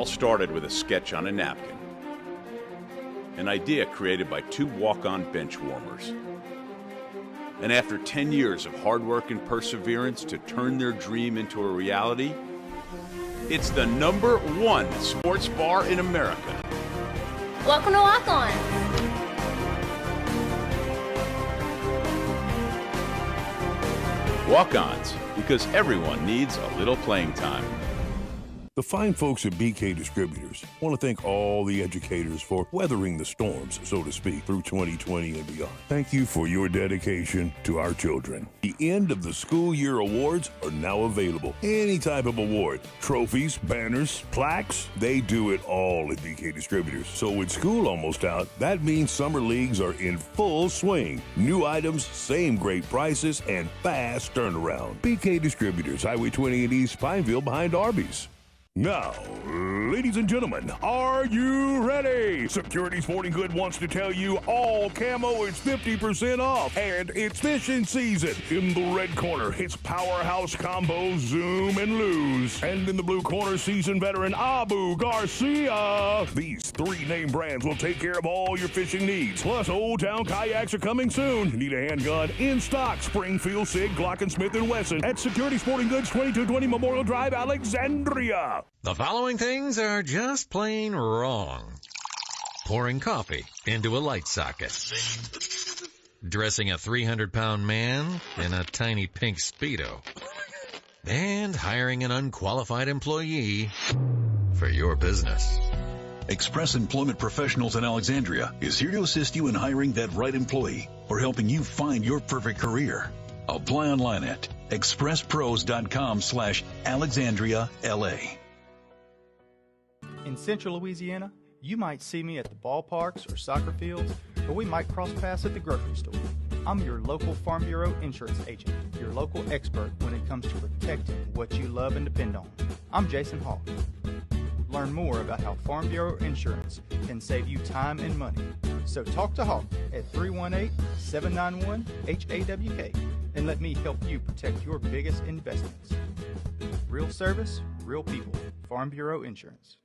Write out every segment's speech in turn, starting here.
all started with a sketch on a napkin. An idea created by two walk-on bench warmers. And after 10 years of hard work and perseverance to turn their dream into a reality, it's the #1 sports bar in America. Welcome to Walk On. Walk-ons, because everyone needs a little playing time. The fine folks at BK Distributors want to thank all the educators for weathering the storms, so to speak, through 2020 and beyond. Thank you for your dedication to our children. The end of the school year awards are now available. Any type of award, trophies, banners, plaques, they do it all at BK Distributors. So with school almost out, that means summer leagues are in full swing. New items, same great prices, and fast turnaround. BK Distributors, Highway 20 in East Pineville behind Arby's. Now, ladies and gentlemen, are you ready? Security Sporting Good wants to tell you all camo is 50% off, and it's fishing season. In the red corner, it's Powerhouse Combo, Zoom, and Lose. And in the blue corner, seasoned veteran Abu Garcia. These three name brands will take care of all your fishing needs. Plus, Old Town Kayaks are coming soon. Need a handgun? In stock, Springfield, Sig, Glock, and Smith & Wesson at Security Sporting Goods, 2220 Memorial Drive, Alexandria. The following things are just plain wrong. Pouring coffee into a light socket. Dressing a 300-pound man in a tiny pink Speedo. And hiring an unqualified employee for your business. Express Employment Professionals in Alexandria is here to assist you in hiring that right employee or helping you find your perfect career. Apply online at expresspros.com/AlexandriaLA. In Central Louisiana, you might see me at the ballparks or soccer fields, or we might cross paths at the grocery store. I'm your local Farm Bureau insurance agent, your local expert when it comes to protecting what you love and depend on. I'm Jason Hawk. Learn more about how Farm Bureau insurance can save you time and money. So talk to Hawk at 318-791-HAWK and let me help you protect your biggest investments. Real service, real people. Farm Bureau Insurance.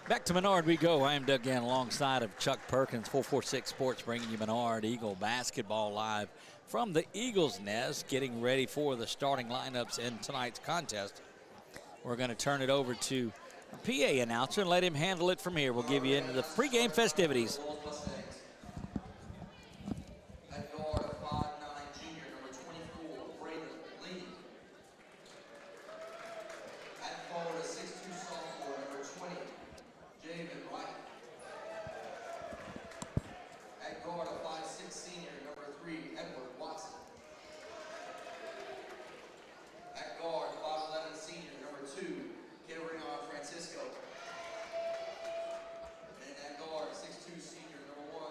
Back to Menard we go. I am Doug Gann alongside of Chuck Perkins, 446 Sports, bringing you Menard Eagle basketball live from the Eagles' nest, getting ready for the starting lineups in tonight's contest. We're going to turn it over to a PA announcer and let him handle it from here. We'll give you into the pregame festivities. Francisco. And at guard, 6'2", senior, number 1.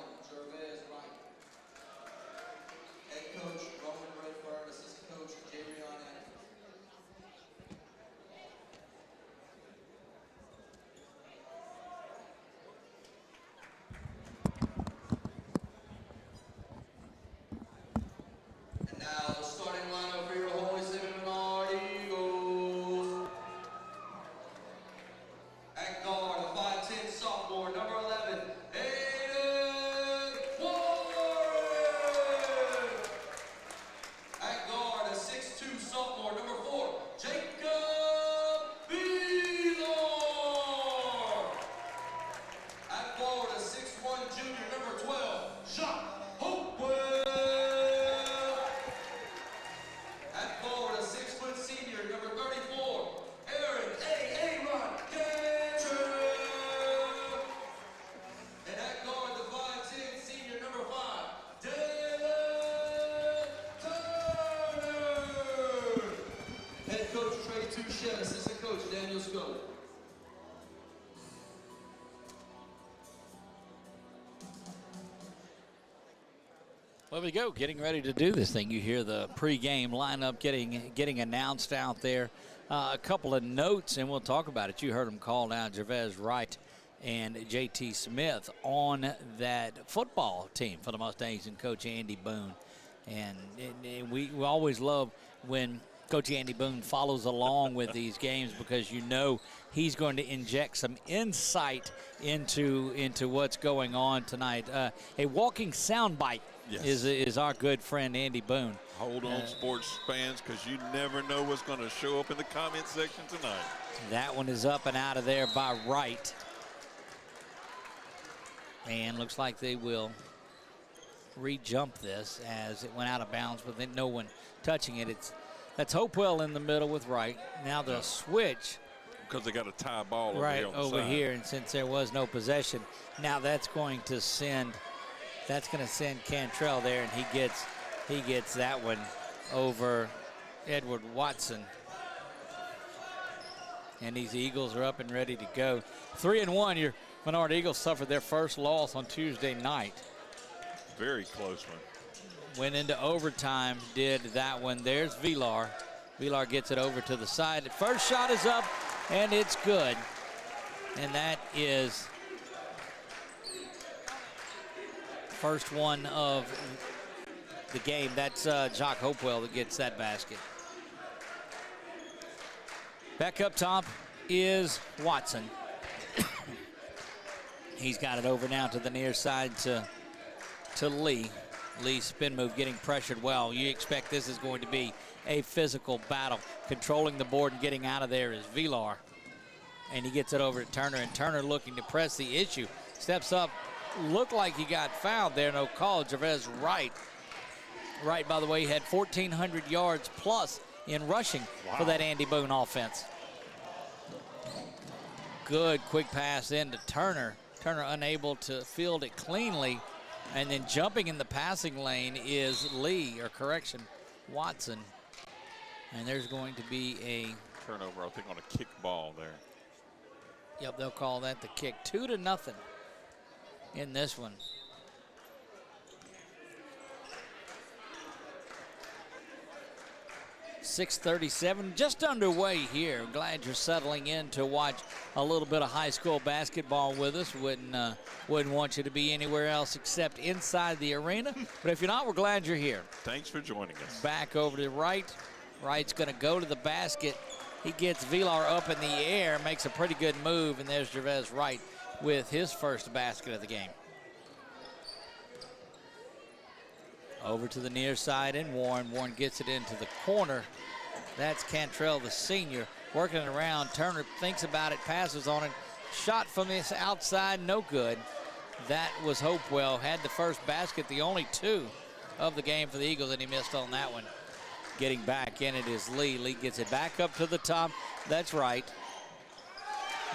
chair, assistant coach Daniel Scully. Well, we go, getting ready to do this thing. You hear the pregame lineup getting announced out there. A couple of notes, and we'll talk about it. You heard them call out, Gervais Wright and J.T. Smith on that football team for the Mustangs and Coach Andy Boone. And we always love when Coach Andy Boone follows along with these games, because you know he's going to inject some insight into what's going on tonight. A walking soundbite. Yes. Is our good friend Andy Boone. Hold on, sports fans, because you never know what's going to show up in the comment section tonight. That one is up and out of there by Wright. And looks like they will re-jump this as it went out of bounds, but then no one touching it. That's Hopewell in the middle with Wright. Now the switch. Because they got a tie ball right over over side. here, and since there was no possession, now that's going to send Cantrell there, and he gets that one over Edward Watson. And these Eagles are up and ready to go. 3-1. Your Menard Eagles suffered their first loss on Tuesday night. Very close one. Went into overtime, did that one. There's Villar. Villar gets it over to the side. The first shot is up, and it's good. And that is first one of the game. That's Jock Hopewell that gets that basket. Back up top is Watson. He's got it over now to the near side to Lee. Lee spin move, getting pressured well. You expect this is going to be a physical battle. Controlling the board and getting out of there is Villar. And he gets it over to Turner, and Turner looking to press the issue. Steps up, looked like he got fouled there, no call. Gervais Wright. Wright, by the way, had 1,400 yards plus in rushing for that Andy Boone offense. Good quick pass into Turner. Turner unable to field it cleanly. And then jumping in the passing lane is Watson. And there's going to be a turnover, I think, on a kick ball there. Yep, they'll call that the kick. 2-0 in this one. .637 just underway here. Glad you're settling in to watch a little bit of high school basketball with us. Wouldn't want you to be anywhere else except inside the arena. But if you're not, we're glad you're here. Thanks for joining us. Back over to Wright. Wright's going to go to the basket. He gets Villar up in the air, makes a pretty good move, and there's Gervais Wright with his first basket of the game. Over to the near side and Warren. Warren gets it into the corner. That's Cantrell, the senior, working it around. Turner thinks about it, passes on it. Shot from this outside, no good. That was Hopewell, had the first basket, the only two of the game for the Eagles, and he missed on that one. Getting back in it is Lee. Lee gets it back up to the top. That's right.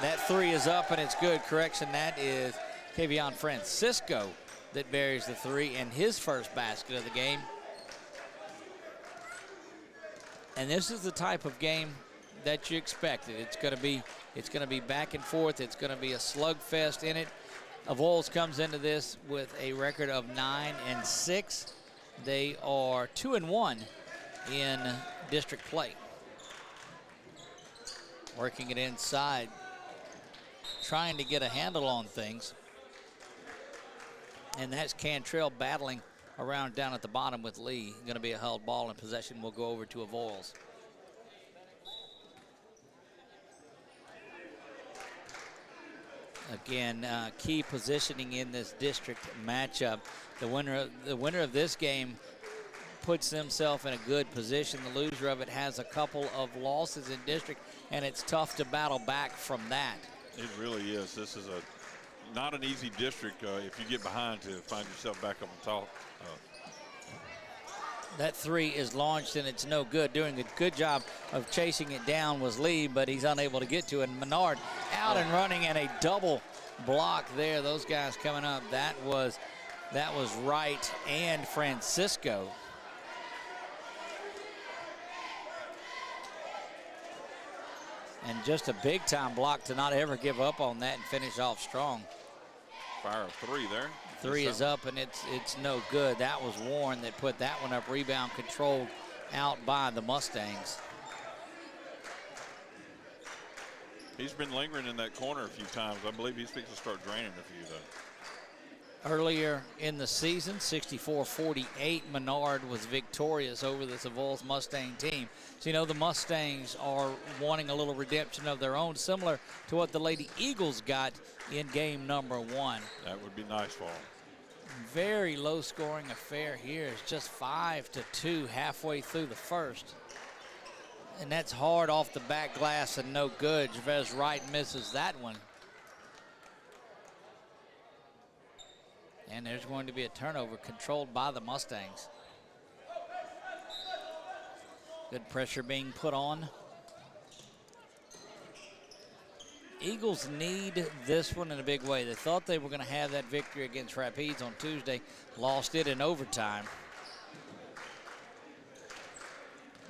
That three is up, and it's good. Correction, that is Kavion Francisco that buries the three and his first basket of the game. And this is the type of game that you expected. It's going to be back and forth. It's going to be a slugfest in it. Avoyelles comes into this with a record of 9-6. They are 2-1 in district play. Working it inside, trying to get a handle on things. And that's Cantrell battling around down at the bottom with Lee. Going to be a held ball, and possession will go over to Avoyelles. Again, key positioning in this district matchup. The winner of this game puts themselves in a good position. The loser of it has a couple of losses in district, and it's tough to battle back from that. It really is. This is not an easy district if you get behind to find yourself back up on top. That three is launched, and it's no good. Doing a good job of chasing it down was Lee, but he's unable to get to it. And Menard out and running, and a double block there. Those guys coming up. That was Wright and Francisco. And just a big-time block to not ever give up on that and finish off strong. Fire of 3 there. 3 is up, and it's no good. That was Warren that put that one up. Rebound controlled out by the Mustangs. He's been lingering in that corner a few times. I believe he's fixing to start draining a few, though. Earlier in the season, 64-48, Menard was victorious over this Avoyelles Mustang team. So, you know, the Mustangs are wanting a little redemption of their own, similar to what the Lady Eagles got in game number 1. That would be nice for them. Very low-scoring affair here. It's just 5-2 halfway through the first. And that's hard off the back glass and no good. Gervais Wright misses that one. And there's going to be a turnover controlled by the Mustangs. Good pressure being put on. Eagles need this one in a big way. They thought they were going to have that victory against Rapides on Tuesday, lost it in overtime.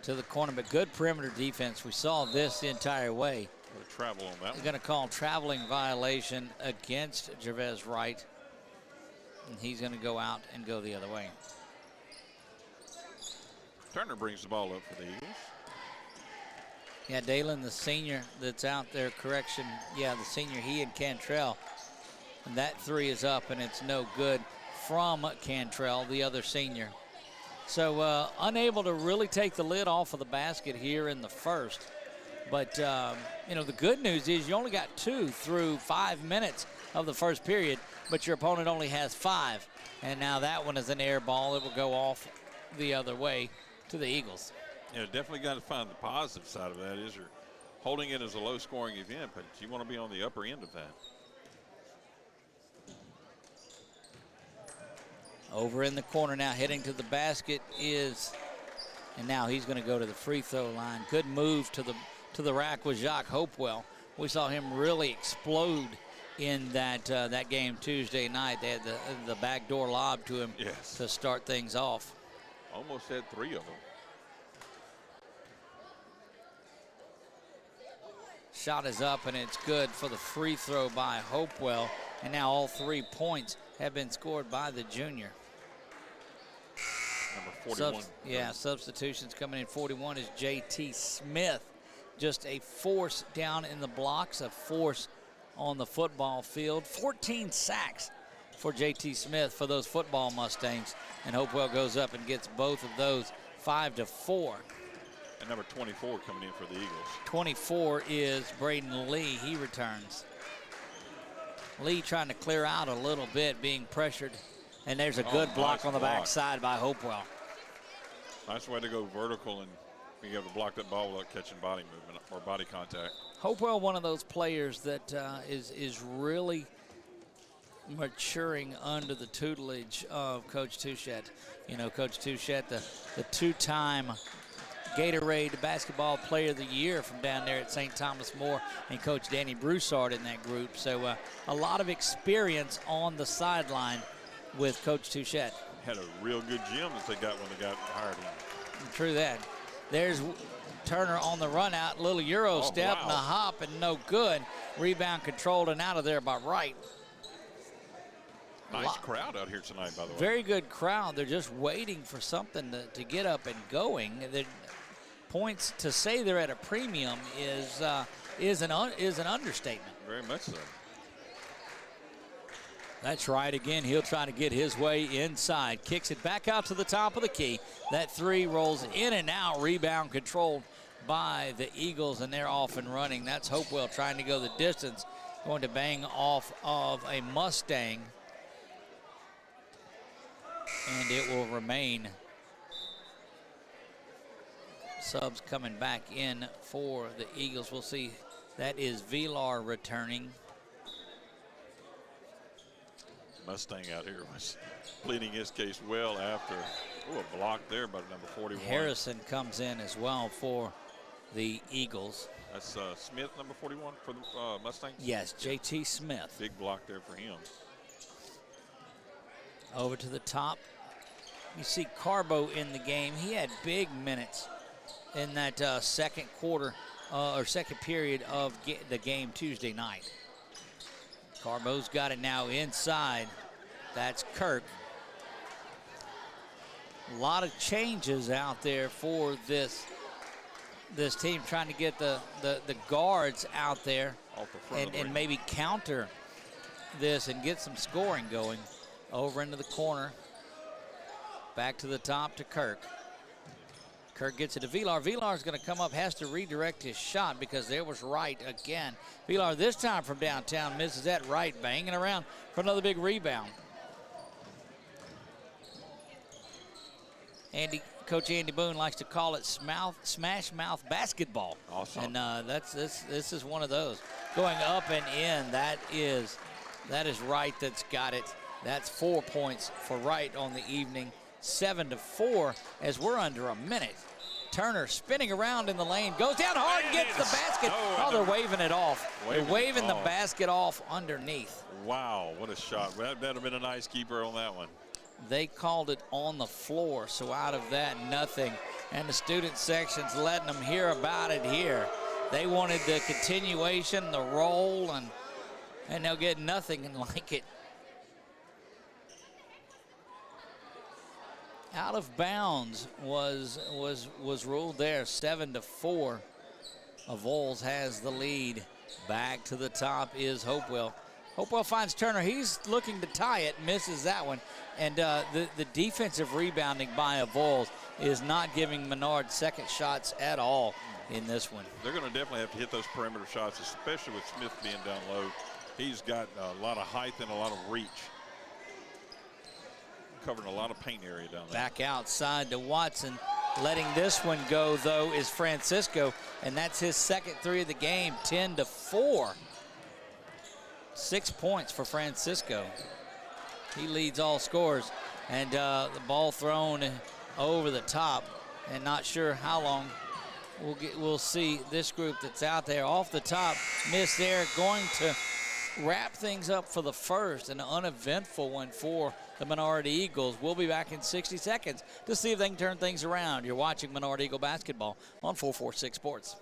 To the corner, but good perimeter defense. We saw this the entire way. Travel on that one. They're going to call traveling violation against Gervais Wright. And he's going to go out and go the other way. Turner brings the ball up for the Eagles. Yeah, Dalen, the senior that's out there, correction. Yeah, the senior, he and Cantrell. And that 3 is up, and it's no good from Cantrell, the other senior. So unable to really take the lid off of the basket here in the first. But, you know, the good news is you only got 2 through 5 minutes of the first period, but your opponent only has 5. And now that one is an air ball. It will go off the other way to the Eagles. Yeah, definitely got to find the positive side of that. Is you're holding it as a low-scoring event, but you want to be on the upper end of that. Over in the corner now, heading to the basket is, and now he's going to go to the free throw line. Good move to the rack with Jacques Hopewell. We saw him really explode in that game Tuesday night. They had the backdoor lob to him to start things off. Almost had 3 of them. Shot is up, and it's good for the free throw by Hopewell. And now all 3 points have been scored by the junior. Number 41. Substitutions coming in. 41 is J.T. Smith. Just a force down in the blocks, a force on the football field. 14 sacks for J.T. Smith for those football Mustangs. And Hopewell goes up and gets both of those, 5-4. And number 24 coming in for the Eagles. 24 is Braden Lee. He returns. Lee trying to clear out a little bit, being pressured. And there's a good block on the backside by Hopewell. Nice way to go vertical and being able to block that ball without catching body movement or body contact. Hopewell, one of those players that is really maturing under the tutelage of Coach Touchette. You know, Coach Touchette, the 2-time Gatorade Basketball Player of the Year from down there at St. Thomas More, and Coach Danny Broussard in that group. So a lot of experience on the sideline with Coach Touchette. Had a real good gym that they got when they got hired him. True that. There's Turner on the run out, little Euro step and a hop, and no good. Rebound controlled and out of there by Wright. Nice crowd out here tonight, by the way. Very good crowd. They're just waiting for something to get up and going. The points to say they're at a premium is an understatement. Very much so. That's right. Again, he'll try to get his way inside. Kicks it back out to the top of the key. That 3 rolls in and out. Rebound controlled by the Eagles, and they're off and running. That's Hopewell trying to go the distance, going to bang off of a Mustang. And it will remain. Subs coming back in for the Eagles. We'll see. That is Vilar returning. Mustang out here was pleading his case well after a block there by number 41. Harrison comes in as well for the Eagles. That's Smith, number 41 for the Mustangs? Yes, J.T. Smith. Big block there for him. Over to the top. You see Carbo in the game. He had big minutes in that second quarter or second period of the game Tuesday night. Carbo's got it now inside. That's Kirk. A lot of changes out there for this team, trying to get the guards out there and maybe counter this and get some scoring going. Over into the corner. Back to the top to Kirk. Kirk gets it to Villar. Villar's going to come up, has to redirect his shot because there was Wright again. Villar this time from downtown misses that. Wright banging around for another big rebound. Coach Andy Boone likes to call it smash mouth basketball. Awesome. And this is one of those. Going up and in, that is Wright that's got it. That's 4 points for Wright on the evening. 7-4 as we're under a minute. Turner spinning around in the lane, goes down hard and gets the basket. Oh, they're waving it off. They're waving the basket off underneath. Wow, what a shot. That'd have been a nice keeper on that one. They called it on the floor, so out of that, nothing. And the student section's letting them hear about it here. They wanted the continuation, the roll, and they'll get nothing and like it. Out of bounds was ruled there. 7-4. Avoyelles has the lead. Back to the top is Hopewell. Hopewell finds Turner. He's looking to tie it, misses that one. And the defensive rebounding by Avoyelles is not giving Menard second shots at all in this one. They're going to definitely have to hit those perimeter shots, especially with Smith being down low. He's got a lot of height and a lot of reach. Covering a lot of paint area down there. Back outside to Watson. Letting this one go, though, is Francisco, and that's his second three of the game. 10-4. 6 points for Francisco. He leads all scores, and the ball thrown over the top, and not sure how long we'll see this group that's out there. Off the top, miss there, going to wrap things up for the first, an uneventful one for the Menard Eagles. We'll be back in 60 seconds to see if they can turn things around. You're watching Menard Eagle basketball on 446 Sports.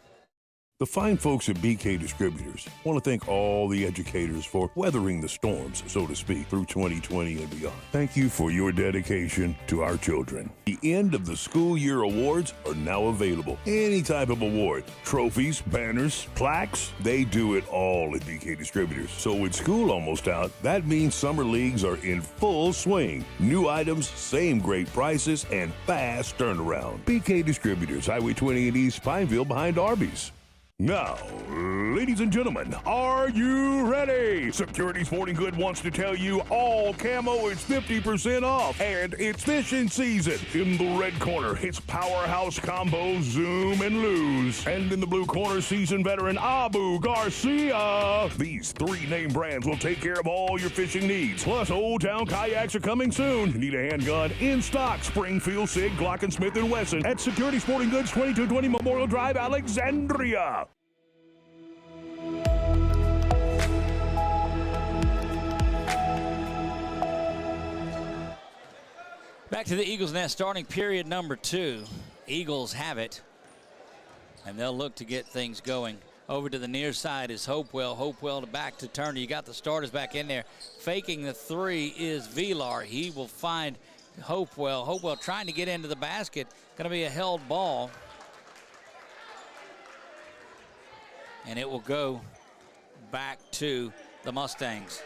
The fine folks at BK Distributors want to thank all the educators for weathering the storms, so to speak, through 2020 and beyond. Thank you for your dedication to our children. The end of the school year awards are now available. Any type of award, trophies, banners, plaques, they do it all at BK Distributors. So with school almost out, that means summer leagues are in full swing. New items, same great prices, and fast turnaround. BK Distributors, Highway 20 in East Pineville behind Arby's. Now, ladies and gentlemen, are you ready? Security Sporting Good wants to tell you all camo is 50% off, and it's fishing season. In the red corner, it's Powerhouse Combo Zoom and Lose. And in the blue corner, seasoned veteran Abu Garcia. These three name brands will take care of all your fishing needs. Plus, Old Town kayaks are coming soon. Need a handgun? In stock, Springfield, Sig, Glock & Smith & Wesson at Security Sporting Goods, 2220 Memorial Drive, Alexandria. Back to the Eagles' nest, starting period number 2. Eagles have it, and they'll look to get things going. Over to the near side is Hopewell. Hopewell to back to Turner. You got the starters back in there. Faking the three is Villar. He will find Hopewell. Hopewell trying to get into the basket. Going to be a held ball. And it will go back to the Mustangs.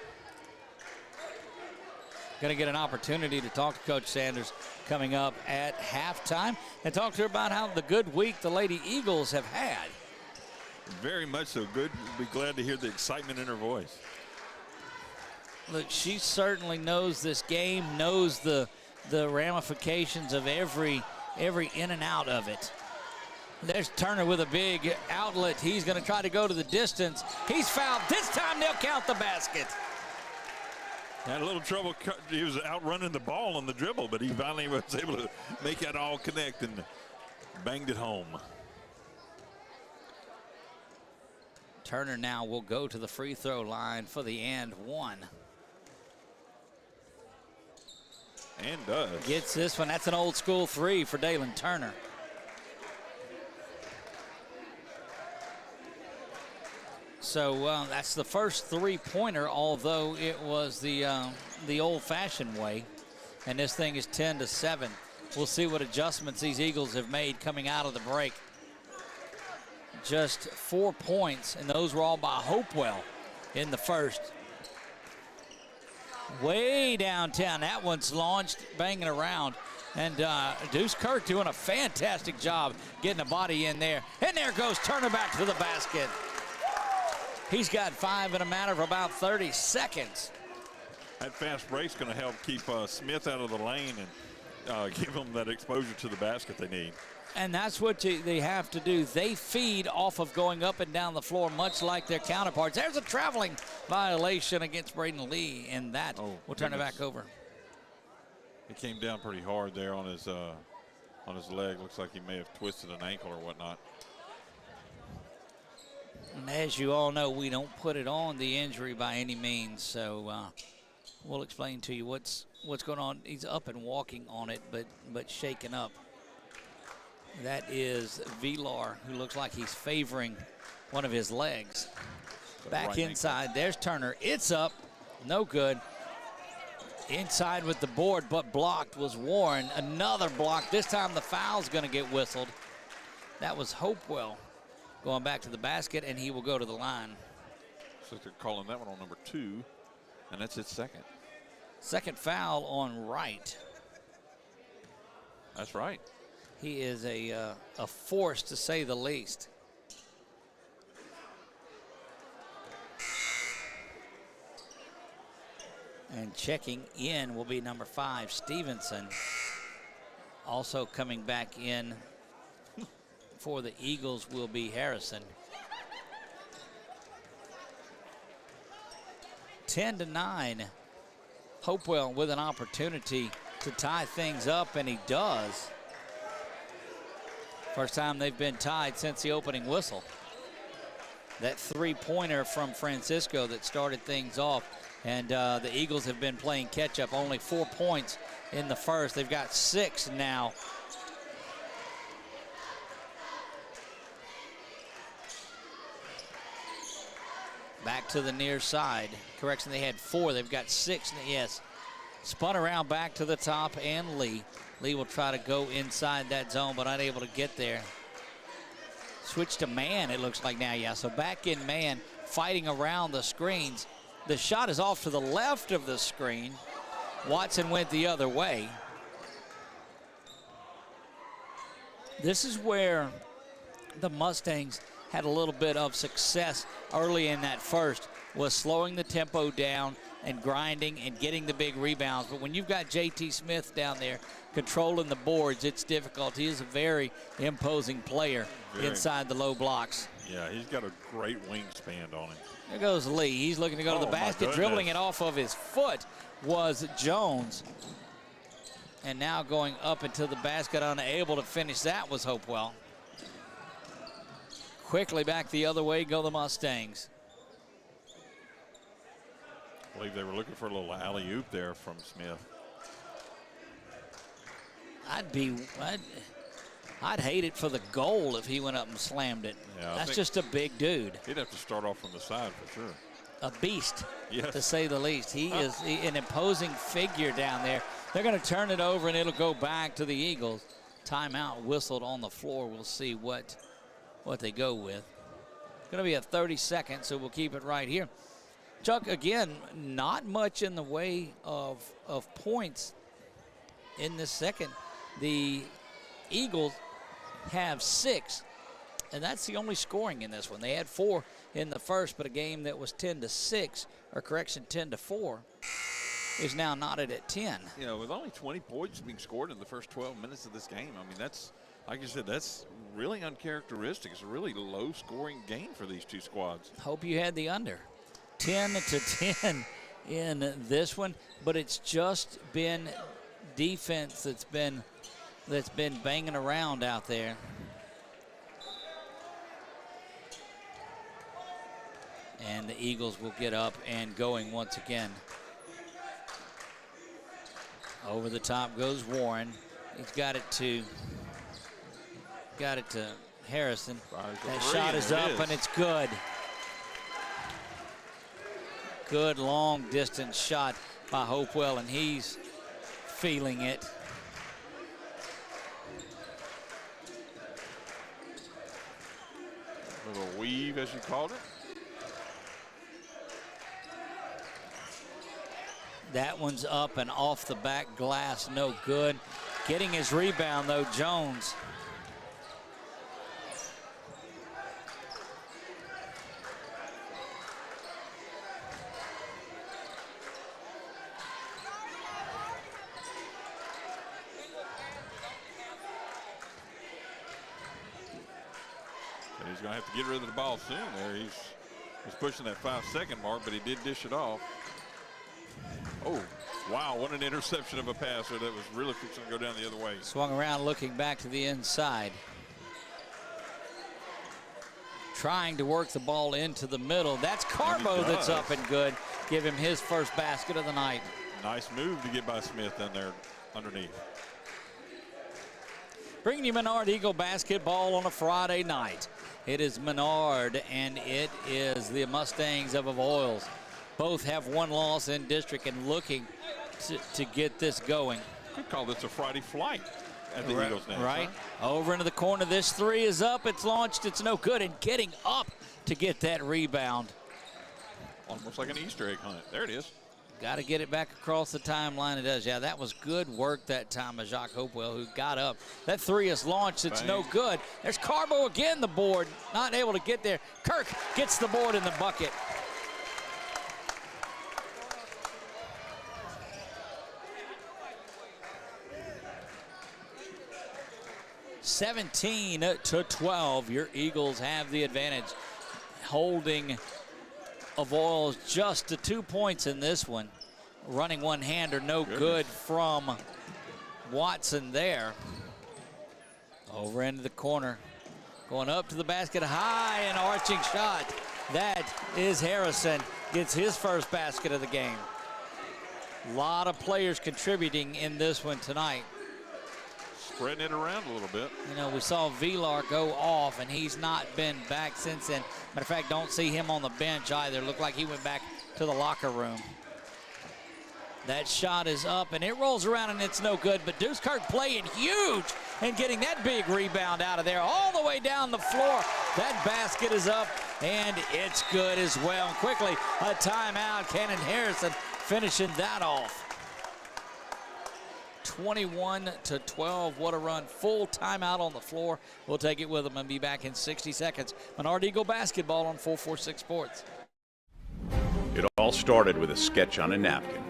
Going to get an opportunity to talk to Coach Sanders coming up at halftime and talk to her about how the good week the Lady Eagles have had. Very much so. Good. We'll be glad to hear the excitement in her voice. Look, she certainly knows this game, knows the ramifications of every in and out of it. There's Turner with a big outlet. He's going to try to go to the distance. He's fouled. This time they'll count the basket. Had a little trouble. He was outrunning the ball on the dribble, but he finally was able to make that all connect and banged it home. Turner now will go to the free throw line for the and one. And does. Gets this one. That's an old school three for Dalen Turner. So that's the first three-pointer, although it was the old-fashioned way. And this thing is 10-7. We'll see what adjustments these Eagles have made coming out of the break. Just 4 points, and those were all by Hopewell in the first. Way downtown, that one's launched, banging around. And Deuce Kirk doing a fantastic job getting a body in there. And there goes Turner back to the basket. He's got 5 in a matter of about 30 seconds. That fast break's going to help keep Smith out of the lane and give them that exposure to the basket they need. And that's what they have to do. They feed off of going up and down the floor, much like their counterparts. There's a traveling violation against Braden Lee, and that will turn it back over. He came down pretty hard there on his leg. Looks like he may have twisted an ankle or whatnot. And as you all know, we don't put it on the injury by any means, so we'll explain to you what's going on. He's up and walking on it, but shaken up. That is Vilar, who looks like he's favoring one of his legs. Back inside, there's Turner. It's up, no good. Inside with the board, but blocked was Warren. Another block. This time the foul's going to get whistled. That was Hopewell going back to the basket, and he will go to the line. So they're calling that one on number 2, and that's his second. Second foul on Wright. That's right. He is a force, to say the least. And checking in will be number 5, Stevenson. Also coming back in for the Eagles will be Harrison. 10-9. Hopewell with an opportunity to tie things up, and he does. First time they've been tied since the opening whistle. That three-pointer from Francisco that started things off. And the Eagles have been playing catch-up. Only 4 points in the first. They've got 6 now. Back to the near side. Correction, they had 4. They've got 6. Yes. Spun around back to the top, and Lee. Lee will try to go inside that zone, but unable to get there. Switch to man, it looks like now. Yeah, so back in man, fighting around the screens. The shot is off to the left of the screen. Watson went the other way. This is where the Mustangs had a little bit of success early in that first, was slowing the tempo down and grinding and getting the big rebounds. But when you've got J.T. Smith down there controlling the boards, it's difficult. He is a very imposing player inside the low blocks. Yeah, he's got a great wingspan on him. There goes Lee. He's looking to go to the basket. Dribbling it off of his foot was Jones. And now going up into the basket, unable to finish that was Hopewell. Quickly back the other way go the Mustangs. I believe they were looking for a little alley-oop there from Smith. I'd hate it for the goal if he went up and slammed it. Yeah, that's just a big dude. He'd have to start off from the side for sure. A beast, yes, to say the least. He is an imposing figure down there. They're going to turn it over, and it'll go back to the Eagles. Timeout whistled on the floor. We'll see what they go with. Going to be a 30-second, so we'll keep it right here. Chuck, again, not much in the way of points in this second. The Eagles have 6, and that's the only scoring in this one. They had 4 in the first, but a game that was 10-6, or correction, 10-4, is now knotted at 10. You know, with only 20 points being scored in the first 12 minutes of this game, I mean, that's, like you said, that's really uncharacteristic. It's a really low-scoring game for these two squads. Hope you had the under. 10-10 in this one, but it's just been defense that's been banging around out there. And the Eagles will get up and going once again. Over the top goes Warren. He's got it to Harrison. That shot is up and it's good. Good long distance shot by Hopewell, and he's feeling it. A little weave, as you called it. That one's up and off the back glass, no good. Getting his rebound, though, Jones. He's going to have to get rid of the ball soon there. He's pushing that 5-second mark, but he did dish it off. Oh, wow, what an interception of a passer that was really fixing to go down the other way. Swung around looking back to the inside. Trying to work the ball into the middle. That's Carbo that's up and good. Give him his first basket of the night. Nice move to get by Smith in there underneath. Bringing you Menard Eagle basketball on a Friday night. It is Menard and it is the Mustangs of Avoyelles. Both have one loss in district and looking to get this going. Could call this a Friday flight at the Eagles Nest. Right. Huh? Over into the corner. This three is up. It's launched. It's no good. And getting up to get that rebound. Almost like an Easter egg hunt. There it is. Got to get it back across the timeline. It does. Yeah, that was good work that time by Jacques Hopewell, who got up. That three is launched. It's no good. There's Carbo again, the board. Not able to get there. Kirk gets the board in the bucket. (17-12). Your Eagles have the advantage, holding Avoyelles just to 2 points in this one. Running one-hander, no good from Watson there. Over into the corner. Going up to the basket, high and arching shot. That is Harrison. Gets his first basket of the game. A lot of players contributing in this one tonight. Spreading it around a little bit. You know, we saw Vilar go off, and he's not been back since then. Matter of fact, don't see him on the bench either. Looked like he went back to the locker room. That shot is up, and it rolls around, and it's no good. But Deuce Kirk playing huge and getting that big rebound out of there all the way down the floor. That basket is up, and it's good as well. And quickly, a timeout. Cannon Harrison finishing that off. 21-12. What a run. Full timeout on the floor. We'll take it with them and be back in 60 seconds. Menard Eagle basketball on 446 Sports. It all started with a sketch on a napkin.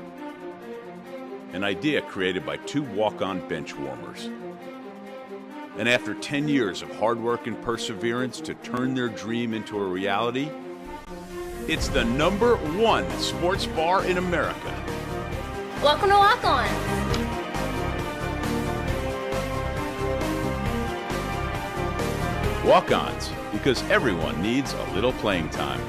An idea created by two walk-on bench warmers. And after 10 years of hard work and perseverance to turn their dream into a reality, it's the #1 sports bar in America. Welcome to Walk On. Walk-ons, because everyone needs a little playing time.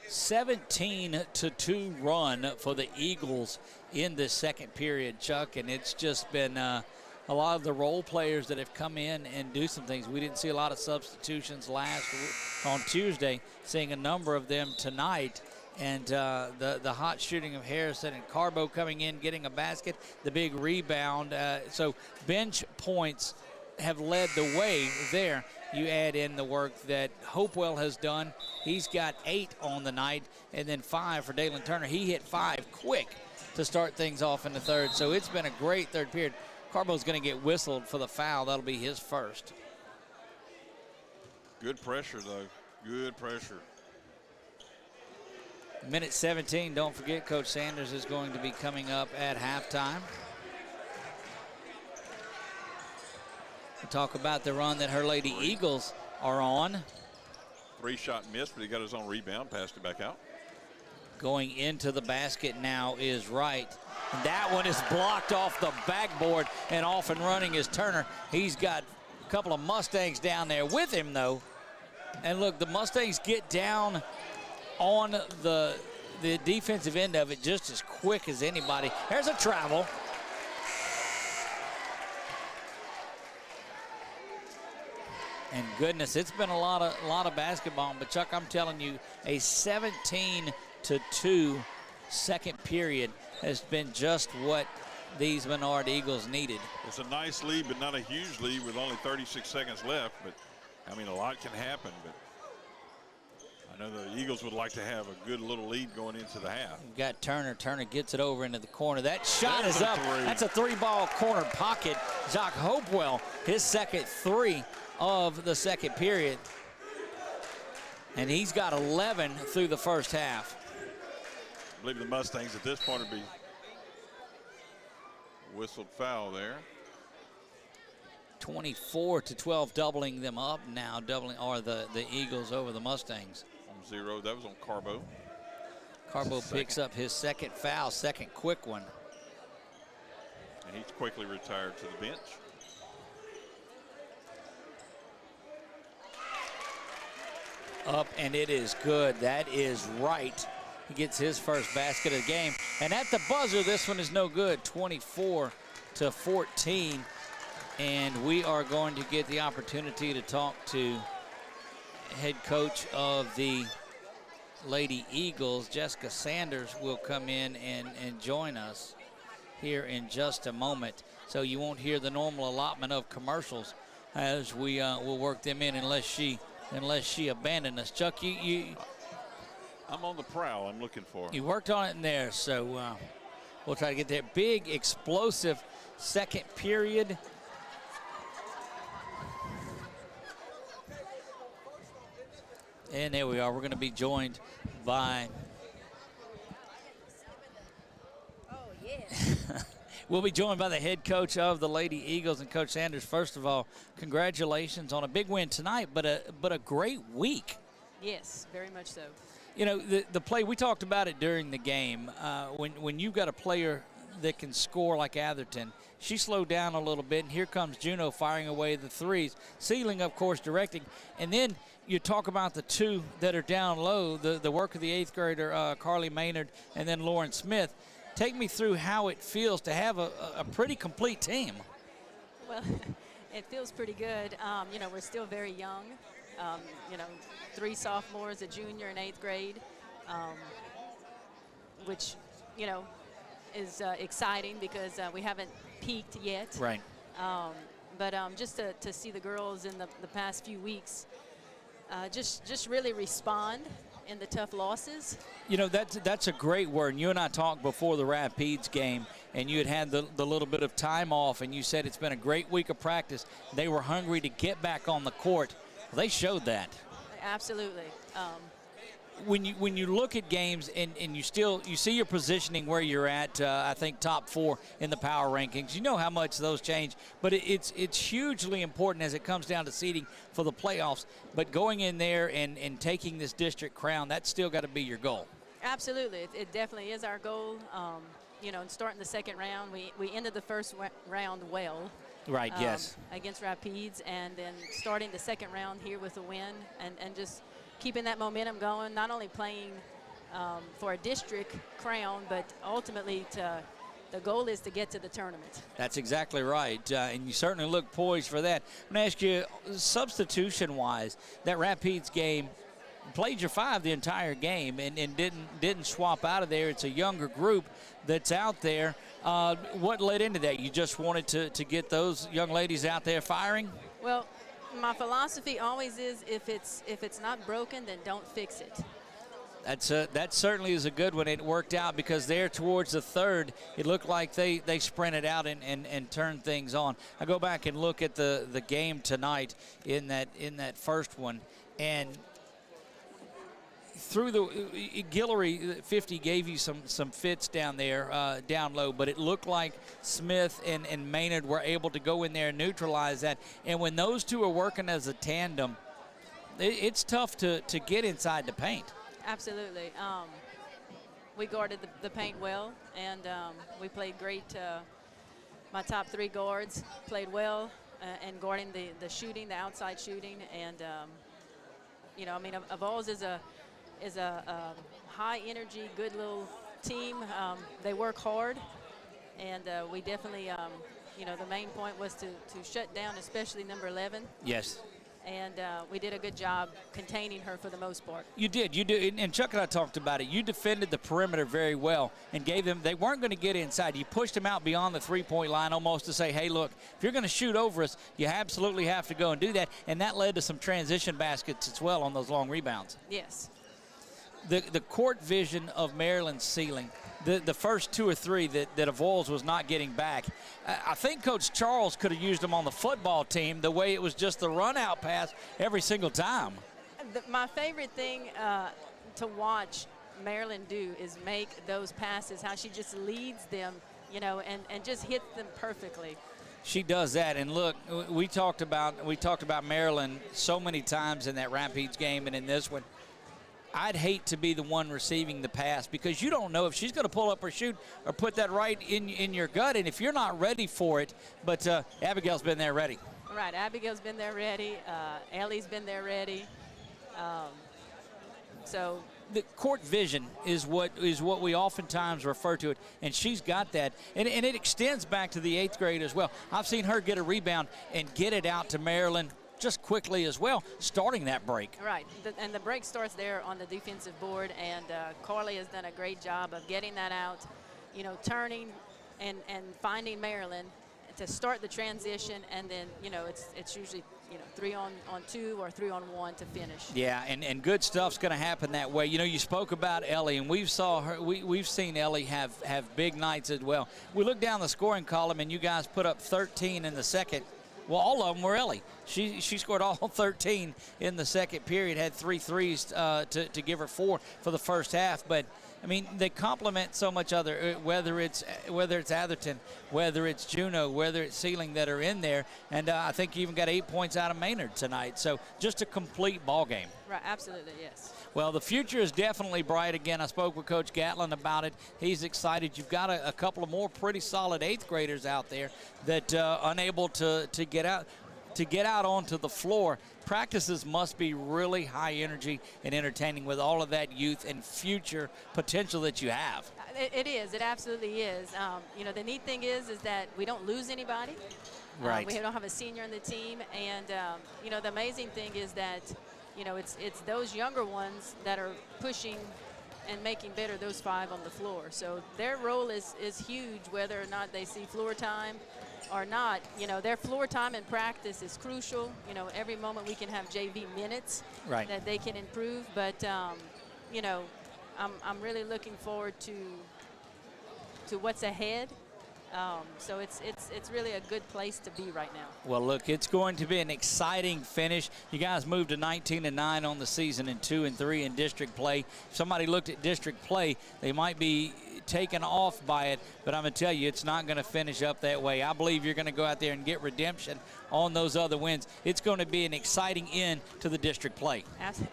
(17-2) run for the Eagles in this second period, Chuck, and it's just been a lot of the role players that have come in and do some things. We didn't see a lot of substitutions on Tuesday, seeing a number of them tonight. And the hot shooting of Harrison and Carbo coming in, getting a basket, the big rebound. So bench points have led the way there. You add in the work that Hopewell has done. He's got 8 on the night, and then 5 for Dalen Turner. He hit 5 quick to start things off in the third. So it's been a great third period. Carbo's going to get whistled for the foul. That'll be his first. Good pressure, though. Good pressure. Minute 17. Don't forget, Coach Sanders is going to be coming up at halftime. We'll talk about the run that Her Lady Eagles are on. 3-shot miss, but he got his own rebound, passed it back out. Going into the basket now is Wright. And that one is blocked off the backboard, and off and running is Turner. He's got a couple of Mustangs down there with him, though. And look, the Mustangs get down on the the defensive end of it just as quick as anybody. There's a travel. And goodness, it's been a lot of basketball. But Chuck, I'm telling you, a 17-2 second period has been just what these Menard Eagles needed. It's a nice lead, but not a huge lead with only 36 seconds left. But I mean, a lot can happen. But I know the Eagles would like to have a good little lead going into the half. You've got Turner. Turner gets it over into the corner. That shot is up. That's a three-ball corner pocket. Jacques Hopewell, his second three of the second period. And he's got 11 through the first half. I believe the Mustangs at this point would be whistled foul there. 24-12, doubling them up now, the Eagles over the Mustangs. On 0, that was on Carbo. Carbo picks up his second foul, second quick one. And he's quickly retired to the bench. Up, and it is good. That is right. He gets his first basket of the game. And at the buzzer, this one is no good, 24-14. And we are going to get the opportunity to talk to head coach of the Lady Eagles. Jessica Sanders will come in and join us here in just a moment. So you won't hear the normal allotment of commercials as we will work them in unless she abandoned us. Chuck, I'm on the prowl. I'm looking for him. You worked on it in there, so we'll try to get that big, explosive second period. And there we are. We're going to be joined by... We'll be joined by the head coach of the Lady Eagles. And Coach Sanders, first of all, congratulations on a big win tonight, but a great week. Yes, very much so. You know, the play, we talked about it during the game. When you've got a player that can score like Atherton, she slowed down a little bit, and here comes Juno firing away the threes. Sealing, of course, directing. And then you talk about the two that are down low, the work of the eighth grader, Carly Maynard, and then Lauren Smith. Take me through how it feels to have a pretty complete team. Well, it feels pretty good. You know, we're still very young. You know, 3 sophomores, a junior in 8th grade, which, you know, is exciting because we haven't peaked yet. Right. But just to see the girls in the past few weeks just really respond in the tough losses. You know, that's a great word. You and I talked before the Rapides game, and you had the little bit of time off, and you said it's been a great week of practice. They were hungry to get back on the court. Well, they showed that. Absolutely. When you look at games and you see your positioning where you're at, I think top 4 in the power rankings. You know how much those change, but it's hugely important as it comes down to seeding for the playoffs. But going in there and taking this district crown, that's still got to be your goal. Absolutely, it definitely is our goal. You know, starting the second round, we ended the first round well. Right. Yes. Against Rapides, and then starting the second round here with a win, and just keeping that momentum going, not only playing for a district crown, but ultimately the goal is to get to the tournament. That's exactly right, and you certainly look poised for that. I'm going to ask you, substitution-wise, that Rapides game, played your 5 the entire game and didn't swap out of there. It's a younger group that's out there. What led into that? You just wanted to get those young ladies out there firing? Well, my philosophy always is if it's not broken, then don't fix it. That certainly is a good one. It worked out because there towards the third, it looked like they sprinted out and turned things on. I go back and look at the game tonight in that first one, and through the Guillory 50 gave you some fits down there, down low, but it looked like Smith and Maynard were able to go in there and neutralize that. And when those two are working as a tandem, it's tough to get inside the paint. Absolutely. We guarded the paint well, and we played great. My top 3 guards played well and guarding the shooting, the outside shooting, and you know, I mean, Avoyelles is a high energy, good little team. They work hard, and we definitely, the main point was to shut down, especially number 11. Yes. And we did a good job containing her for the most part. You did. And Chuck and I talked about it. You defended the perimeter very well and gave them – they weren't going to get inside. You pushed them out beyond the three-point line almost to say, hey, look, if you're going to shoot over us, you absolutely have to go and do that. And that led to some transition baskets as well on those long rebounds. Yes. The court vision of Maryland's ceiling, the first 2 or 3 that Avoyelles was not getting back, I think Coach Charles could have used them on the football team the way it was just the run-out pass every single time. My favorite thing to watch Maryland do is make those passes, how she just leads them, and just hits them perfectly. She does that, and look, we talked about Maryland so many times in that Rapids game and in this one. I'd hate to be the one receiving the pass because you don't know if she's going to pull up or shoot or put that right in your gut, and if you're not ready for it, but Abigail's been there ready. Right, Abigail's been there ready. Ellie's been there ready. So the court vision is what we oftentimes refer to it, and she's got that, and it extends back to the 8th grade as well. I've seen her get a rebound and get it out to Maryland just quickly as well, starting that break. Right, and the break starts there on the defensive board, and Carly has done a great job of getting that out, turning and finding Maryland to start the transition, and then, it's usually, 3-on-2 or 3-on-1 to finish. Yeah, and good stuff's going to happen that way. You spoke about Ellie, and we've seen Ellie have big nights as well. We look down the scoring column, and you guys put up 13 in the second. Well, all of them were Ellie. She scored all 13 in the second period, had 3 threes to give her 4 for the first half. But, I mean, they complement so much other, whether it's Atherton, whether it's Juneau, whether it's Sealing that are in there. And I think you even got 8 points out of Menard tonight. So just a complete ball game. Right, absolutely, yes. Well, the future is definitely bright. Again, I spoke with Coach Gatlin about it. He's excited. You've got a couple of more pretty solid 8th graders out there that unable to get out onto the floor. Practices must be really high energy and entertaining with all of that youth and future potential that you have. It is. It absolutely is. The neat thing is that we don't lose anybody. Right. We don't have a senior on the team, and the amazing thing is that it's those younger ones that are pushing and making better those 5 on the floor. So their role is huge, whether or not they see floor time or not. Their floor time in practice is crucial. Every moment we can have JV minutes right. that they can improve. But I'm really looking forward to what's ahead. So it's really a good place to be right now. Well, look, it's going to be an exciting finish. You guys moved to 19-9 on the season and 2-3 in district play. If somebody looked at district play, they might be taken off by it, but I'm going to tell you, it's not going to finish up that way. I believe you're going to go out there and get redemption on those other wins. It's going to be an exciting end to the district play.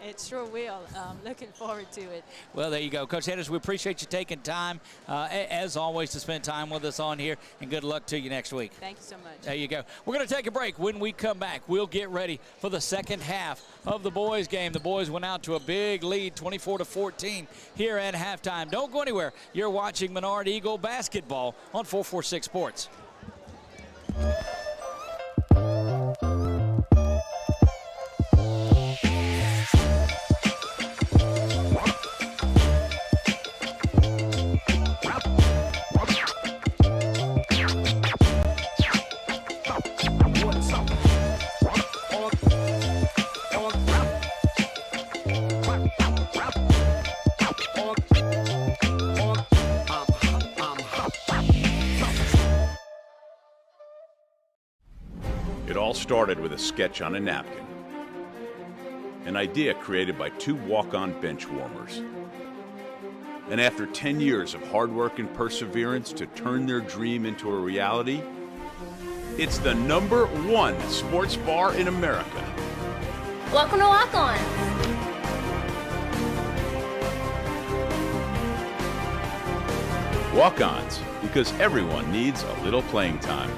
It sure will. Looking forward to it. Well, there you go. Coach Hedges, we appreciate you taking time, as always, to spend time with us on here, and good luck to you next week. Thank you so much. There you go. We're going to take a break. When we come back, we'll get ready for the second half of the boys' game. The boys went out to a big lead, 24-14, here at halftime. Don't go anywhere. You're watching Menard Eagle basketball on 446 Sports. It all started with a sketch on a napkin. An idea created by 2 walk-on bench warmers. And after 10 years of hard work and perseverance to turn their dream into a reality, it's the #1 sports bar in America. Welcome to Walk-On. Walk-ons, because everyone needs a little playing time.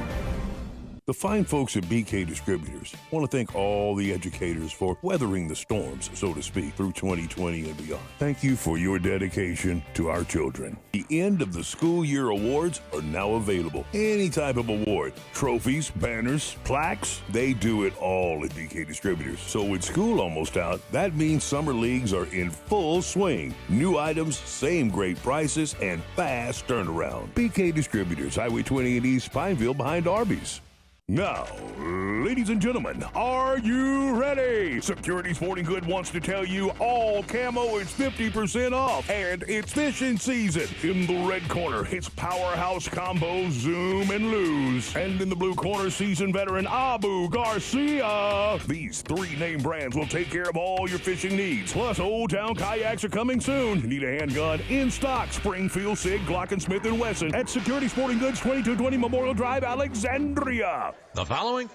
The fine folks at BK Distributors want to thank all the educators for weathering the storms, so to speak, through 2020 and beyond. Thank you for your dedication to our children. The end of the school year awards are now available. Any type of award, trophies, banners, plaques, they do it all at BK Distributors. So with school almost out, that means summer leagues are in full swing. New items, same great prices, and fast turnaround. BK Distributors, Highway 20 in East Pineville behind Arby's. Now, ladies and gentlemen, are you ready? Security Sporting Goods wants to tell you all camo is 50% off, and it's fishing season. In the red corner, it's Powerhouse Combo, Zoom, and Lose. And in the blue corner, seasoned veteran Abu Garcia. These three name brands will take care of all your fishing needs. Plus, Old Town Kayaks are coming soon. Need a handgun? In stock, Springfield, Sig, Glock, and Smith & Wesson at Security Sporting Goods, 2220 Memorial Drive, Alexandria. The following.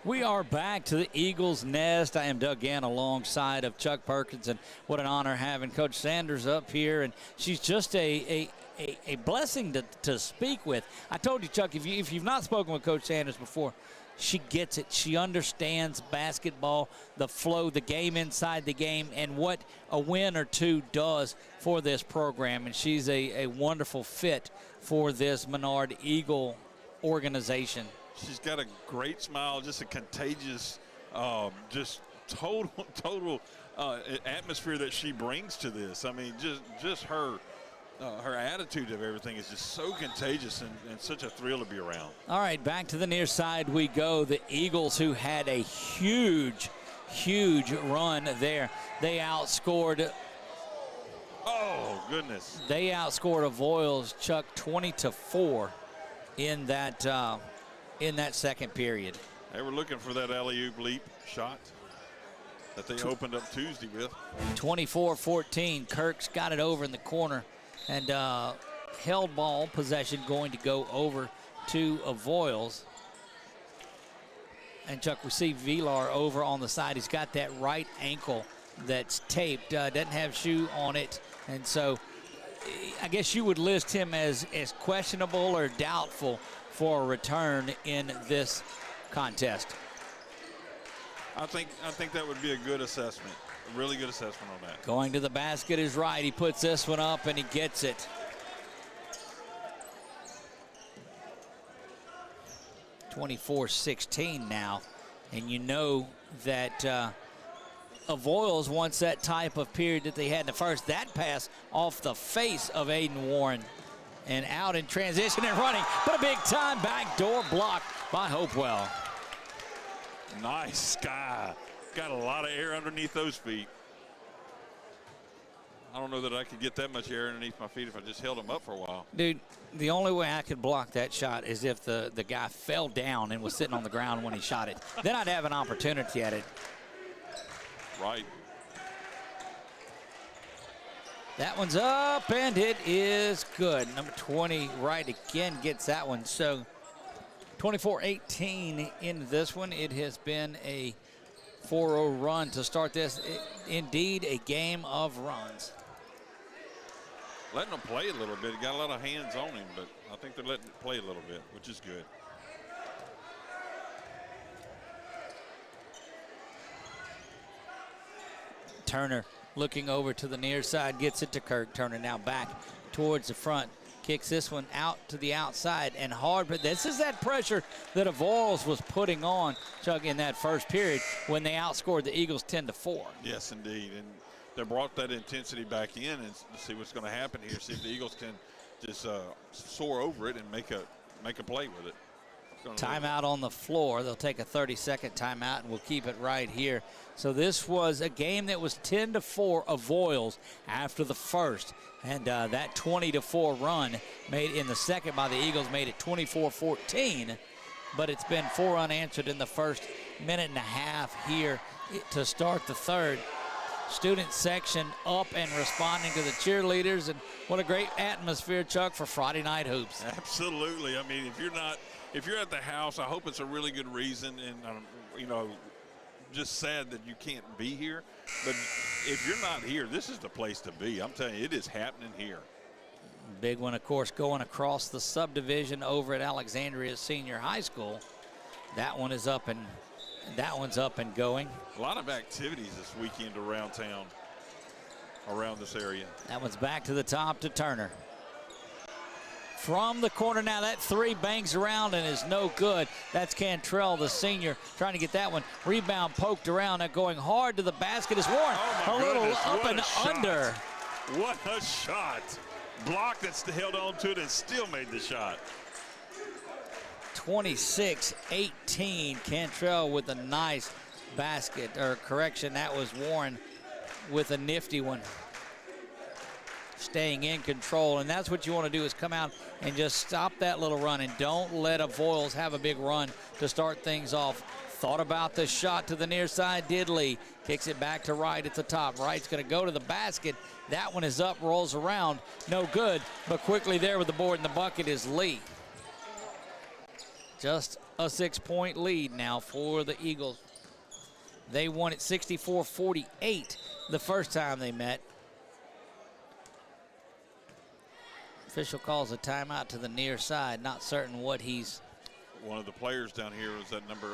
We are back to the Eagles Nest. I am Doug Gann alongside of Chuck Perkins, and what an honor having Coach Sanders up here. And she's just a blessing to speak with. I told you, Chuck, if you've not spoken with Coach Sanders before, she gets it. She understands basketball, the flow, the game inside the game, and what a win or two does for this program. And she's a wonderful fit for this Menard Eagle organization. She's got a great smile, just a contagious, just total atmosphere that she brings to this. I mean, just her attitude of everything is just so contagious and such a thrill to be around. All right, back to the near side we go. The Eagles, who had a huge run there. They outscored. Oh, goodness. They outscored Avoyelles, Chuck, 20-4 in that second period. They were looking for that alley-oop leap shot that they opened up Tuesday with. 24-14. Kirk's got it over in the corner, and held ball possession going to go over to Avoyelles. And Chuck, we see Vilar over on the side. He's got that right ankle that's taped, doesn't have shoe on it, and so I guess you would list him as questionable or doubtful for a return in this contest. I think that would be a good assessment, a really good assessment on that. Going to the basket is right. He puts this one up and he gets it. (24-16) now, and you know that Avoyelles wants that type of period that they had in the first. That pass off the face of Aiden Warren and out in transition and running, but a big time backdoor block by Hopewell. Nice guy. Got a lot of air underneath those feet. I don't know that I could get that much air underneath my feet if I just held them up for a while. Dude, the only way I could block that shot is if the guy fell down and was sitting on the ground when he shot it. Then I'd have an opportunity at it. Right. That one's up, and it is good. Number 20, right again, gets that one. So 24-18 in this one. It has been a 4-0 run to start this. Indeed, a game of runs. Letting them play a little bit. Got a lot of hands on him, but I think they're letting it play a little bit, which is good. Turner looking over to the near side, gets it to Kirk. Turner now back towards the front, kicks this one out to the outside and hard, but this is that pressure that Avoyelles was putting on Chuck in that first period when they outscored the Eagles 10-4. Yes, indeed, and they brought that intensity back in and see what's going to happen here. See if the Eagles can just soar over it and make a play with it. Timeout on the floor. They'll take a 30-second timeout, and we'll keep it right here. So this was a game that was 10-4 Avoyelles after the first, and that 20-4 run made in the second by the Eagles made it 24-14. But it's been 4 unanswered in the first minute and a half here to start the third. Student section up and responding to the cheerleaders, and what a great atmosphere, Chuck, for Friday night hoops. Absolutely. I mean, if you're at the house, I hope it's a really good reason, and just sad that you can't be here. But if you're not here, this is the place to be. I'm telling you, it is happening here. Big one, of course, going across the subdivision over at Alexandria Senior High School. That one is up and that one's up and going. A lot of activities this weekend around town, around this area. That one's back to the top to Turner. From the corner now, that three bangs around and is no good. That's Cantrell, the senior, trying to get that one. Rebound poked around and going hard to the basket is Warren. Oh a little goodness, up and under. What a shot. Block that's held on to it and still made the shot. 26-18. Cantrell with a nice basket, or correction, that was Warren with a nifty one. Staying in control, and that's what you want to do, is come out and just stop that little run and don't let Avoyelles have a big run to start things off. Thought about the shot to the near side, did Lee. Kicks it back to Wright at the top. Wright's going to go to the basket. That one is up, rolls around, no good, but quickly there with the board in the bucket is Lee. Just a 6-point lead now for the Eagles. They won it 64-48 the first time they met. Official calls a timeout to the near side. Not certain what he's. One of the players down here is that number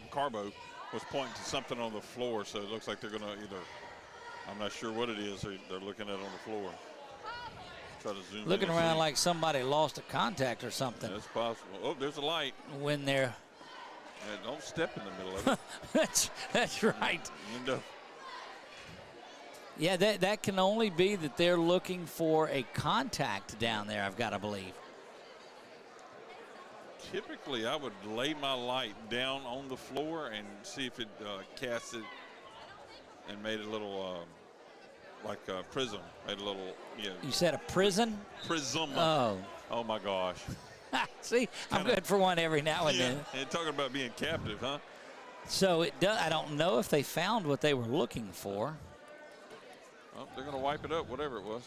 Carbo was pointing to something on the floor, so it looks like they're going to either. I'm not sure what it is. They're looking at it on the floor. Try to zoom. Looking around like somebody lost a contact or something. That's possible. Oh, there's a light. When they're. Yeah, don't step in the middle of it. that's right. End up. Yeah, that can only be that they're looking for a contact down there, I've got to believe. Typically, I would lay my light down on the floor and see if it casts it and made it a little like a prism. Made a little, yeah. You said a prison? Prism. Oh. Oh, my gosh. See, I'm good for one every now and then. And talking about being captive, huh? So it does. I don't know if they found what they were looking for. Well, they're going to wipe it up, whatever it was.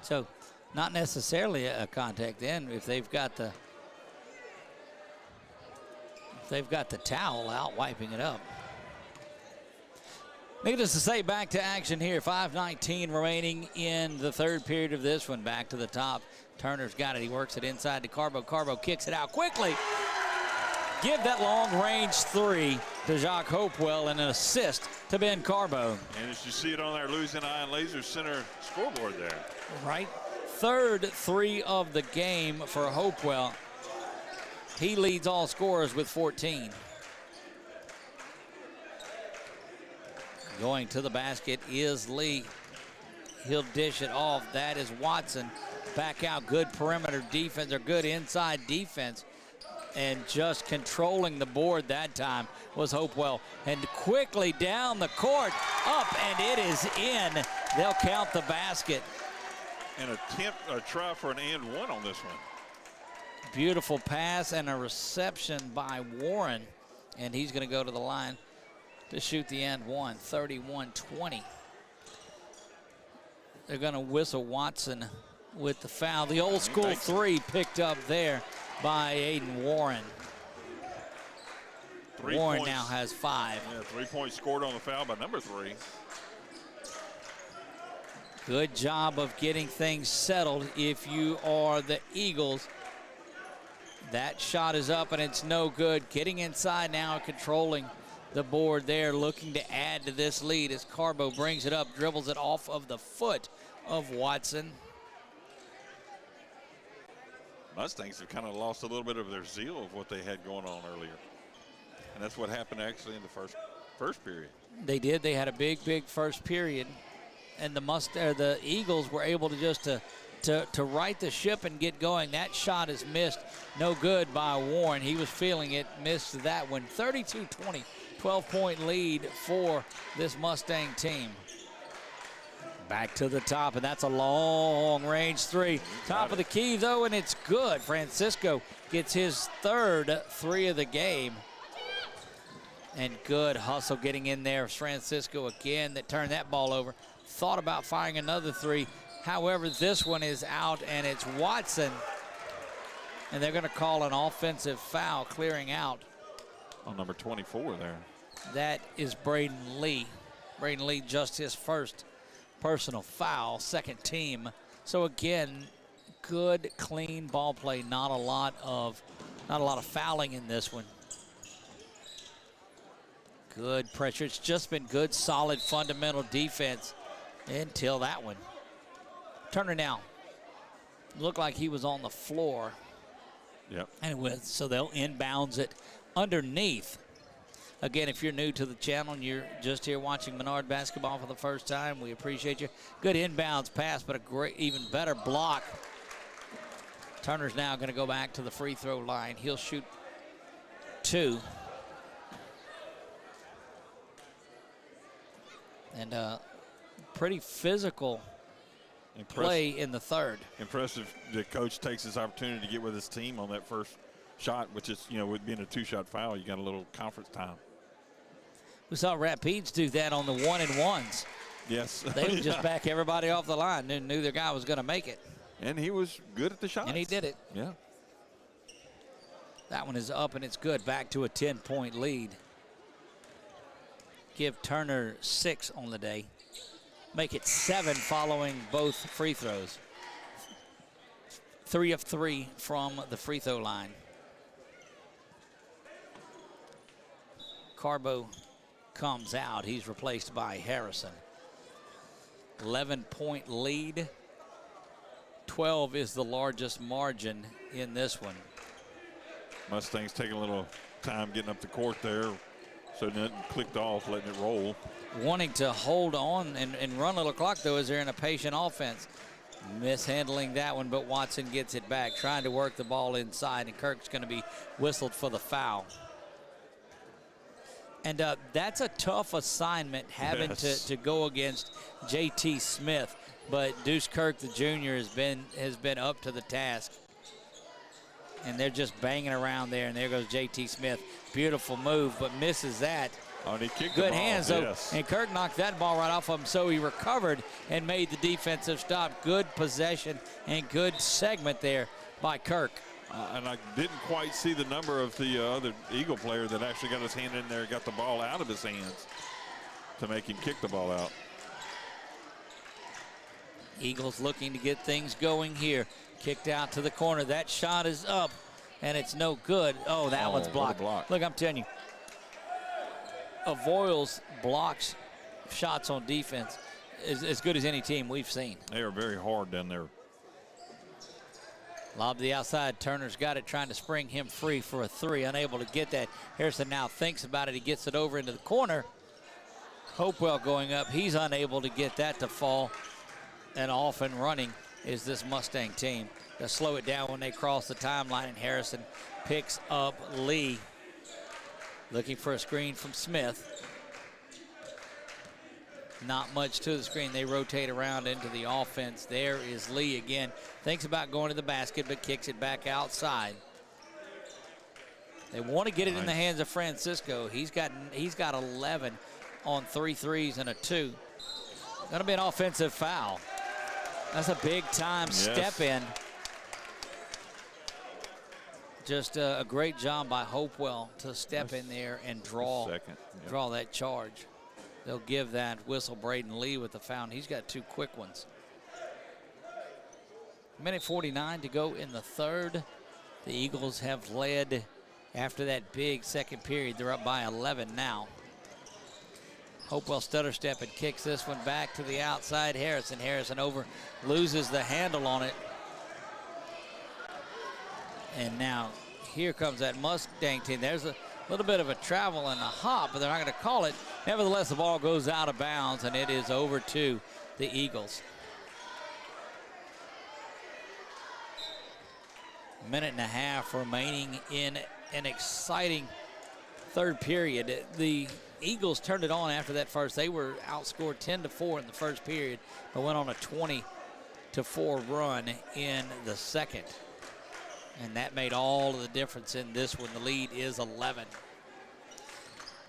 So not necessarily a contact then if they've got the towel out wiping it up. Needless to say, back to action here. 5:19 remaining in the third period of this one. Back to the top. Turner's got it. He works it inside to Carbo. Carbo kicks it out quickly. Give that long-range three to Jacques Hopewell and an assist to Ben Carbo. And as you see it on our Louisiana Iron Laser Center scoreboard there. Right. Third three of the game for Hopewell. He leads all scorers with 14. Going to the basket is Lee. He'll dish it off. That is Watson. Back out. Good perimeter defense, or good inside defense. And just controlling the board that time was Hopewell. And quickly down the court, up, and it is in. They'll count the basket. An attempt, a try for an and one on this one. Beautiful pass and a reception by Warren. And he's going to go to the line to shoot the and one, 31-20. They're going to whistle Watson with the foul. The old school three picked up there by Aiden Warren. Warren now has 5. Yeah, 3 points scored on the foul by number 3. Good job of getting things settled if you are the Eagles. That shot is up and it's no good. Getting inside now, controlling the board there, looking to add to this lead as Carbo brings it up, dribbles it off of the foot of Watson. Mustangs have kind of lost a little bit of their zeal of what they had going on earlier. And that's what happened actually in the first period. They did. They had a big first period. And the Eagles were able to just to right the ship and get going. That shot is missed. No good by Warren. He was feeling it, missed that one. 32-20, 12-point lead for this Mustang team. Back to the top, and that's a long-range three. Top of the key, though, and it's good. Francisco gets his third 3 of the game. And good hustle getting in there. Francisco again that turned that ball over. Thought about firing another 3. However, this one is out, and it's Watson. And they're going to call an offensive foul, clearing out. On number 24 there. That is Braden Lee. Braden Lee just his first personal foul, second team. So again, good, clean ball play. Not a lot of fouling in this one. Good pressure. It's just been good, solid, fundamental defense until that one. Turner now looked like he was on the floor. Yep. And so they'll inbounds it underneath. Again, if you're new to the channel and you're just here watching Menard basketball for the first time, we appreciate you. Good inbounds pass, but a great, even better block. Turner's now going to go back to the free throw line. He'll shoot 2. And pretty physical play in the third. Impressive. The coach takes his opportunity to get with his team on that first shot, which is, with being a 2-shot foul, you got a little conference time. We saw Rapides do that on the 1-and-1s. Yes. They would just back everybody off the line and knew their guy was going to make it. And he was good at the shot. And he did it. Yeah. That one is up and it's good. Back to a 10-point lead. Give Turner 6 on the day. Make it 7 following both free throws. 3 of 3 from the free throw line. Carbo comes out. He's replaced by Harrison. 11-point lead. 12 is the largest margin in this one. Mustangs taking a little time getting up the court there, so nothing clicked off, letting it roll. Wanting to hold on and run a little clock, though, as they're in a patient offense. Mishandling that one, but Watson gets it back, trying to work the ball inside, and Kirk's going to be whistled for the foul. And that's a tough assignment, having to go against J.T. Smith. But Deuce Kirk, the junior, has been up to the task. And they're just banging around there, and there goes J.T. Smith. Beautiful move, but misses that. Oh, and he kicked good the ball. hands, though. Yes. And Kirk knocked that ball right off of him, so he recovered and made the defensive stop. Good possession and good segment there by Kirk. And I didn't quite see the number of the other Eagle player that actually got his hand in there, got the ball out of his hands to make him kick the ball out. Eagles looking to get things going here. Kicked out to the corner. That shot is up, and it's no good. Oh, that one's blocked. Block. Look, I'm telling you, Avoyelles blocks shots on defense as good as any team we've seen. They are very hard down there. Lob to the outside. Turner's got it, trying to spring him free for a 3. Unable to get that. Harrison now thinks about it. He gets it over into the corner. Hopewell going up. He's unable to get that to fall. And off and running is this Mustang team. They'll slow it down when they cross the timeline, and Harrison picks up Lee. Looking for a screen from Smith. Not much to the screen. They rotate around into the offense. There is Lee again. Thinks about going to the basket, but kicks it back outside. They want to get it in the hands of Francisco. He's got 11 on 3 threes and a 2. Going to be an offensive foul. That's a big-time step in. Just a great job by Hopewell to step in there and draw that charge. They'll give that whistle. Braden Lee with the foul. He's got 2 quick ones. Minute 49 to go in the third. The Eagles have led after that big second period. They're up by 11 now. Hopewell stutter step and kicks this one back to the outside. Harrison over, loses the handle on it. And now here comes that Mustang team. There's a little bit of a travel and a hop, but they're not going to call it. Nevertheless, the ball goes out of bounds, and it is over to the Eagles. Minute and a half remaining in an exciting third period. The Eagles turned it on after that first. They were outscored 10-4 in the first period, but went on a 20-4 run in the second. And that made all of the difference in this one. The lead is 11.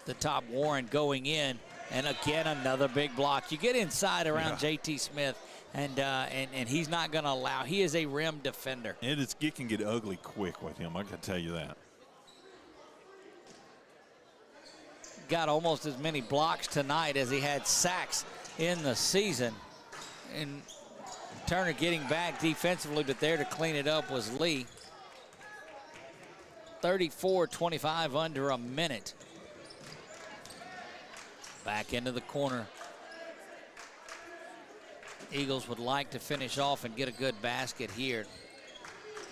The top Warren going in, and again another big block. You get inside around J.T. Smith, and he's not going to allow. He is a rim defender. It can get ugly quick with him. I can tell you that. Got almost as many blocks tonight as he had sacks in the season. And Turner getting back defensively, but there to clean it up was Lee. 34-25 under a minute. Back into the corner. Eagles would like to finish off and get a good basket here.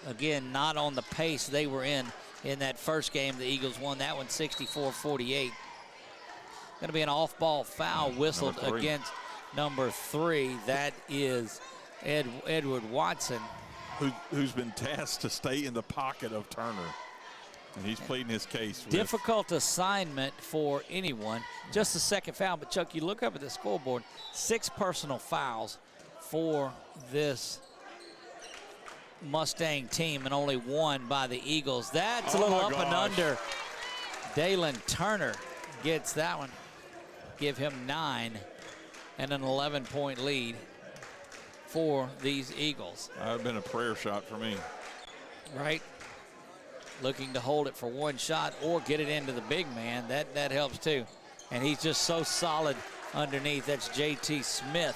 Again, not on the pace they were in that first game. The Eagles won that one 64-48. Going to be an off-ball foul whistled against number 3. That is Edward Watson. Who's been tasked to stay in the pocket of Turner. And he's pleading his case. Difficult assignment for anyone. Just the second foul. But, Chuck, you look up at the scoreboard, 6 personal fouls for this Mustang team and only 1 by the Eagles. That's a little up and under. Dalen Turner gets that one. Give him 9 and an 11-point lead for these Eagles. That would have been a prayer shot for me. Right. Looking to hold it for 1 shot or get it into the big man. That helps too. And he's just so solid underneath. That's J.T. Smith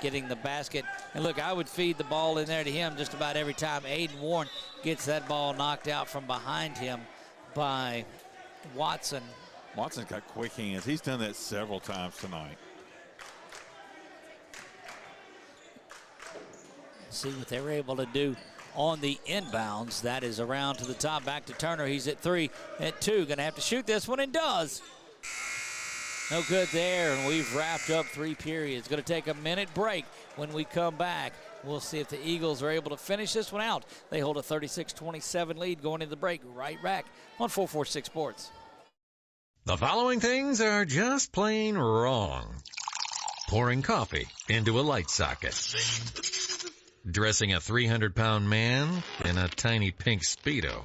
getting the basket. And look, I would feed the ball in there to him just about every time. Aiden Warren gets that ball knocked out from behind him by Watson. Watson's got quick hands. He's done that several times tonight. See what they were able to do on the inbounds. That is around to the top. Back to Turner. He's at 3, at 2. Going to have to shoot this one and does. No good there, and we've wrapped up 3 periods. Going to take a minute break. When we come back, we'll see if the Eagles are able to finish this one out. They hold a 36-27 lead going into the break. Right back on 446 Sports. The following things are just plain wrong. Pouring coffee into a light socket. Dressing a 300-pound man in a tiny pink Speedo.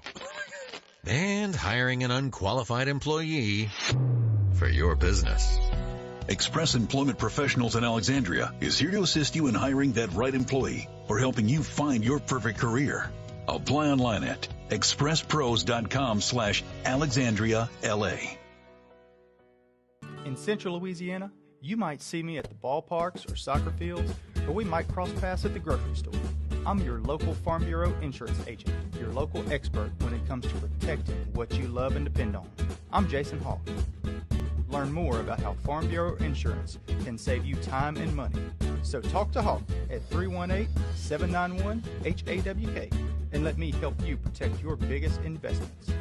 And hiring an unqualified employee for your business. Express Employment Professionals in Alexandria is here to assist you in hiring that right employee or helping you find your perfect career. Apply online at expresspros.com/AlexandriaLA. In Central Louisiana, you might see me at the ballparks or soccer fields, or we might cross paths at the grocery store. I'm your local Farm Bureau insurance agent, your local expert when it comes to protecting what you love and depend on. I'm Jason Hawk. Learn more about how Farm Bureau insurance can save you time and money. So talk to Hawk at 318-791-HAWK and let me help you protect your biggest investments.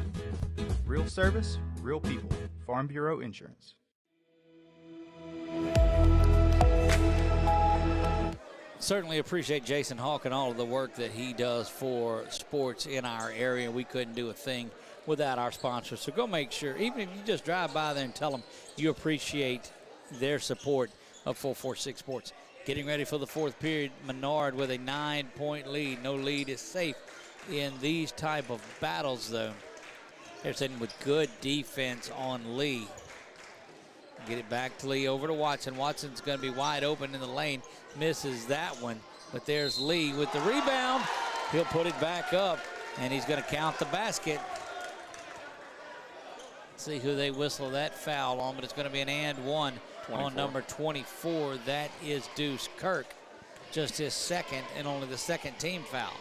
Real service, real people. Farm Bureau Insurance. Certainly appreciate Jason Hawk and all of the work that he does for sports in our area. We couldn't do a thing without our sponsors. So go make sure, even if you just drive by there and tell them you appreciate their support of 446 Sports. Getting ready for the 4th period, Menard with a 9-point lead. No lead is safe in these type of battles, though. They're sitting with good defense on Lee. Get it back to Lee, over to Watson. Watson's going to be wide open in the lane. Misses that one, but there's Lee with the rebound. He'll put it back up, and he's going to count the basket. See who they whistle that foul on, but it's going to be an and 1 on number 24. That is Deuce Kirk. Just his second and only the second team foul.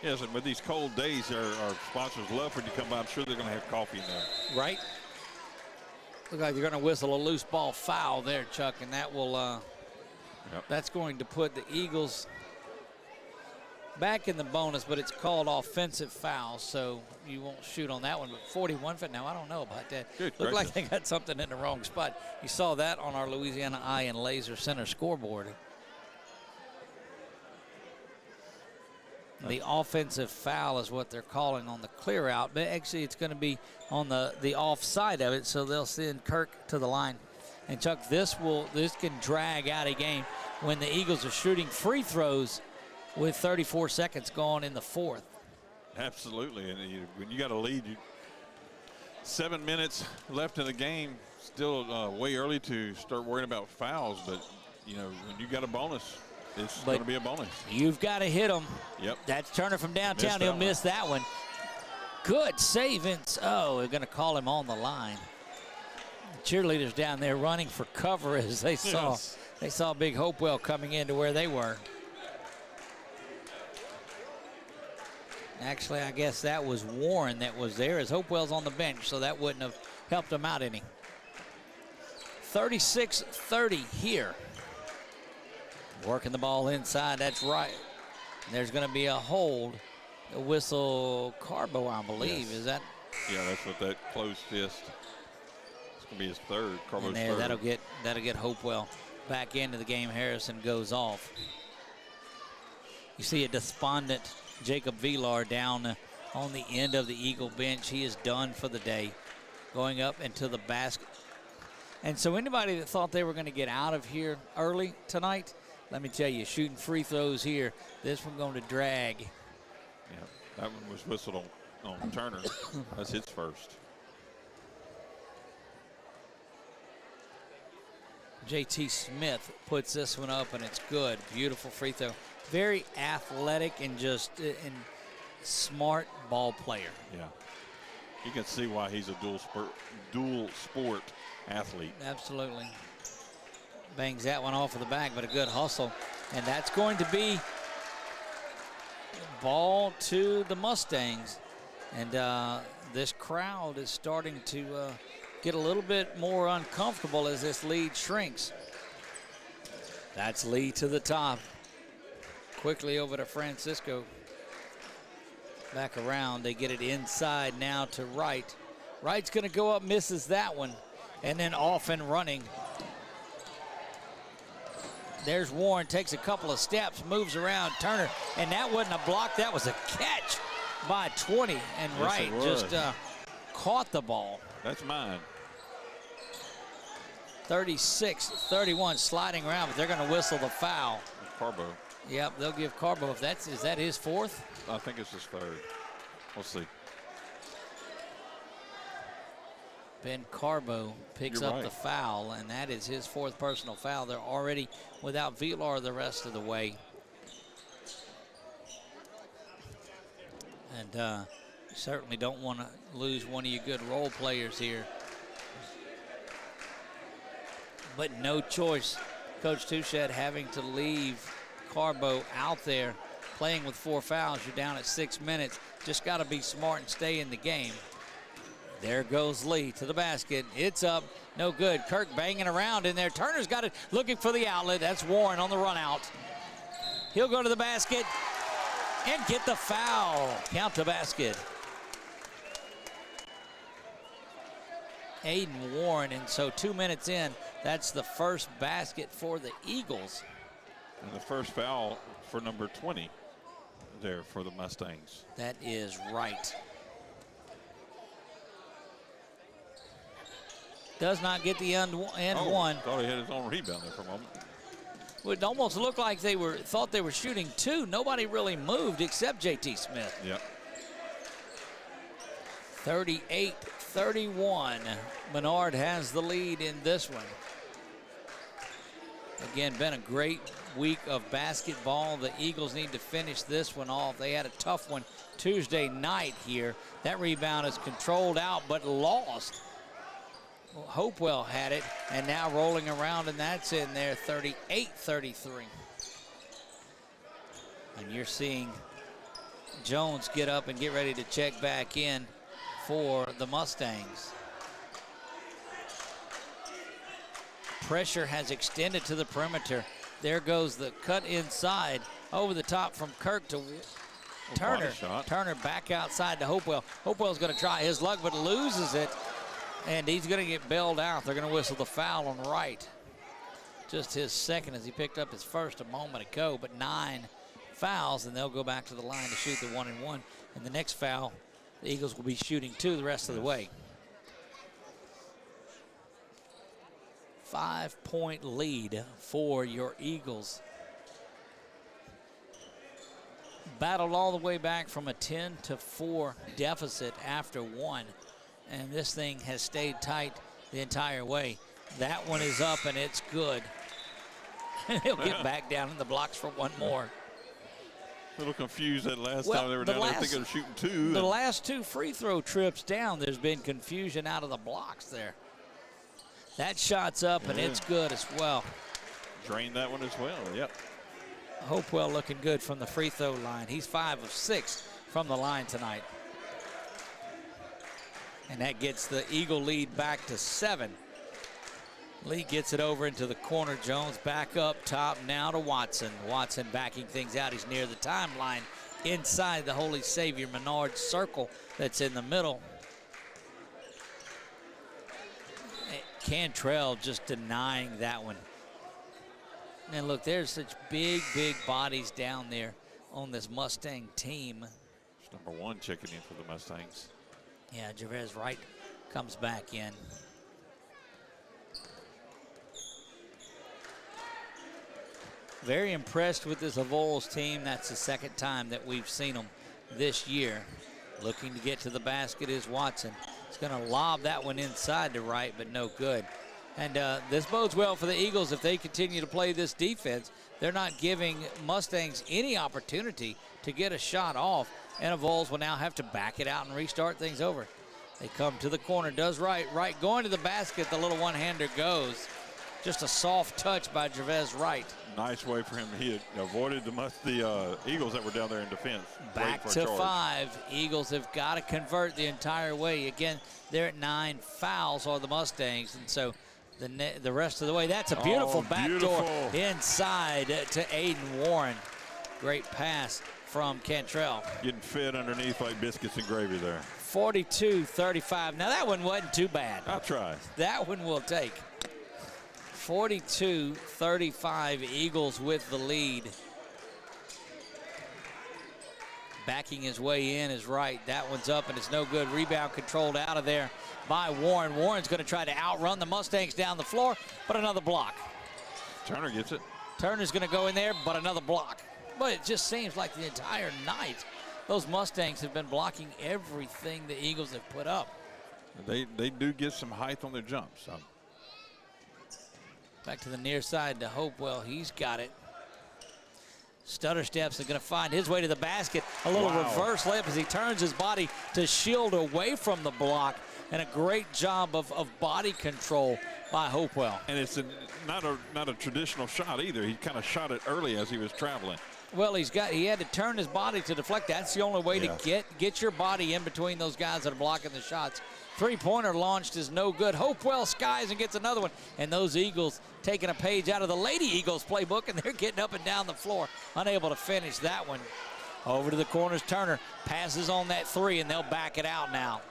Yes, and with these cold days, our sponsors love for you to come by. I'm sure they're going to have coffee in there. Right. Look like they're going to whistle a loose ball foul there, Chuck, and that will that's going to put the Eagles back in the bonus, but it's called offensive foul, so you won't shoot on that one. But 41 foot now, I don't know about that. Looked like they got something in the wrong spot. You saw that on our Louisiana Eye and Laser Center scoreboard. The offensive foul is what they're calling on the clear out, but actually it's going to be on the off side of it, so they'll send Kirk to the line. And Chuck, this can drag out a game when the Eagles are shooting free throws with 34 seconds gone in the 4th. Absolutely, and when you got a lead, 7 minutes left in the game, still way early to start worrying about fouls, but you know, when you got a bonus, it's going to be a bonus. You've got to hit them. Yep. That's Turner from downtown. He'll miss that one. Good savings. Oh, we're going to call him on the line. Cheerleaders down there running for cover as they saw Big Hopewell coming into where they were. Actually, I guess that was Warren that was there, as Hopewell's on the bench, so that wouldn't have helped him out any. 36-30 here. Working the ball inside, that's right. There's going to be a hold. A whistle, Carbo, I believe. Yes. Is that? Yeah, that's what that closed fist. It's going to be his third. Carbo's And there, third. that'll get Hopewell back into the game. Harrison goes off. You see a despondent Jacob Villar down on the end of the Eagle bench. He is done for the day, going up into the basket. And so anybody that thought they were going to get out of here early tonight, let me tell you, shooting free throws here, this one going to drag. Yeah, that one was whistled on Turner. That's his first. JT Smith puts this one up, and it's good. Beautiful free throw. Very athletic and just smart ball player. Yeah, you can see why he's a dual sport athlete. Absolutely. Bangs that one off of the back, but a good hustle. And that's going to be ball to the Mustangs. And this crowd is starting to get a little bit more uncomfortable as this lead shrinks. That's Lee to the top. Quickly over to Francisco. Back around, they get it inside now to Wright. Wright's gonna go up, misses that one, and then off and running. There's Warren, takes a couple of steps, moves around Turner, and that wasn't a block, that was a catch by 20, and Yes, Wright just caught the ball. That's mine. 36-31, sliding around, but they're gonna whistle the foul. Carbo. Yep, they'll give Carbo, is that his fourth? I think it's his third. We'll see. Ben Carbo picks You're up right. the foul, and that is his fourth personal foul. They're already without Villar the rest of the way. And certainly don't want to lose one of your good role players here. But no choice. Coach Touchette having to leave Carbo out there playing with 4 fouls. You're down at 6 minutes. Just got to be smart and stay in the game. There goes Lee to the basket. It's up, no good. Kirk banging around in there. Turner's got it, looking for the outlet. That's Warren on the run out. He'll go to the basket and get the foul. Count the basket. Aiden Warren, and so 2 minutes in, that's the first basket for the Eagles. And the first foul for number 20 there for the Mustangs. That is right. Does not get the end one. Thought he had his own rebound there for a moment. It almost looked like thought they were shooting 2. Nobody really moved except JT Smith. Yep. 38-31. Menard has the lead in this one. Again, been a great week of basketball. The Eagles need to finish this one off. They had a tough one Tuesday night here. That rebound is controlled out but lost. Hopewell had it, and now rolling around, and that's in there, 38-33. And you're seeing Jones get up and get ready to check back in for the Mustangs. Pressure has extended to the perimeter. There goes the cut inside, over the top from Kirk to Turner. Turner back outside to Hopewell. Hopewell's going to try his luck, but loses it. And he's going to get bailed out. They're going to whistle the foul on Wright. Just his second, as he picked up his first a moment ago, but 9 fouls, and they'll go back to the line to shoot the 1-and-1. And the next foul, the Eagles will be shooting 2 the rest of the way. 5-point lead for your Eagles. Battled all the way back from a 10-4 deficit after 1. And this thing has stayed tight the entire way. That one is up, and it's good. He'll get back down in the blocks for one more. A little confused that last time they were down there thinking of shooting 2. The last 2 free throw trips down, there's been confusion out of the blocks there. That shot's up, and it's good as well. Drained that one as well, yep. Hopewell looking good from the free throw line. He's 5 of 6 from the line tonight. And that gets the Eagle lead back to 7. Lee gets it over into the corner. Jones back up top now to Watson. Watson backing things out. He's near the timeline inside the Holy Savior Menard circle that's in the middle. Cantrell just denying that one. And look, there's such big bodies down there on this Mustang team. It's number 1 checking in for the Mustangs. Yeah, Gervais Wright comes back in. Very impressed with this Avoyelles team. That's the second time that we've seen them this year. Looking to get to the basket is Watson. He's going to lob that one inside to Wright, but no good. And this bodes well for the Eagles if they continue to play this defense. They're not giving Mustangs any opportunity to get a shot off, and Avoyelles will now have to back it out and restart things over. They come to the corner, does Wright. Wright going to the basket, the little one-hander goes. Just a soft touch by Gervais Wright. Nice way for him. He had avoided the Eagles that were down there in defense. Back to 5. Eagles have got to convert the entire way. Again, they're at 9 fouls are the Mustangs, and so the rest of the way. That's a beautiful backdoor inside to Aiden Warren. Great pass from Cantrell. Getting fed underneath like biscuits and gravy there. 42-35. Now that one wasn't too bad. I'll try. That one we'll take. 42-35, Eagles with the lead. Backing his way in is Wright. That one's up and it's no good. Rebound controlled out of there by Warren. Warren's going to try to outrun the Mustangs down the floor, but another block. Turner gets it. Turner's going to go in there, but another block. But it just seems like the entire night those Mustangs have been blocking everything the Eagles have put up. They do get some height on their jumps. So. Back to the near side to Hopewell. He's got it. Stutter Steps is going to find his way to the basket. A little reverse layup as he turns his body to shield away from the block. And a great job of body control by Hopewell. And it's not a traditional shot either. He kind of shot it early as he was traveling. Well, he had to turn his body to deflect. That's the only way to get your body in between those guys that are blocking the shots. Three-pointer launched is no good. Hopewell skies and gets another one. And those Eagles taking a page out of the Lady Eagles playbook, and they're getting up and down the floor, unable to finish that one. Over to the corners, Turner passes on that 3, and they'll back it out now.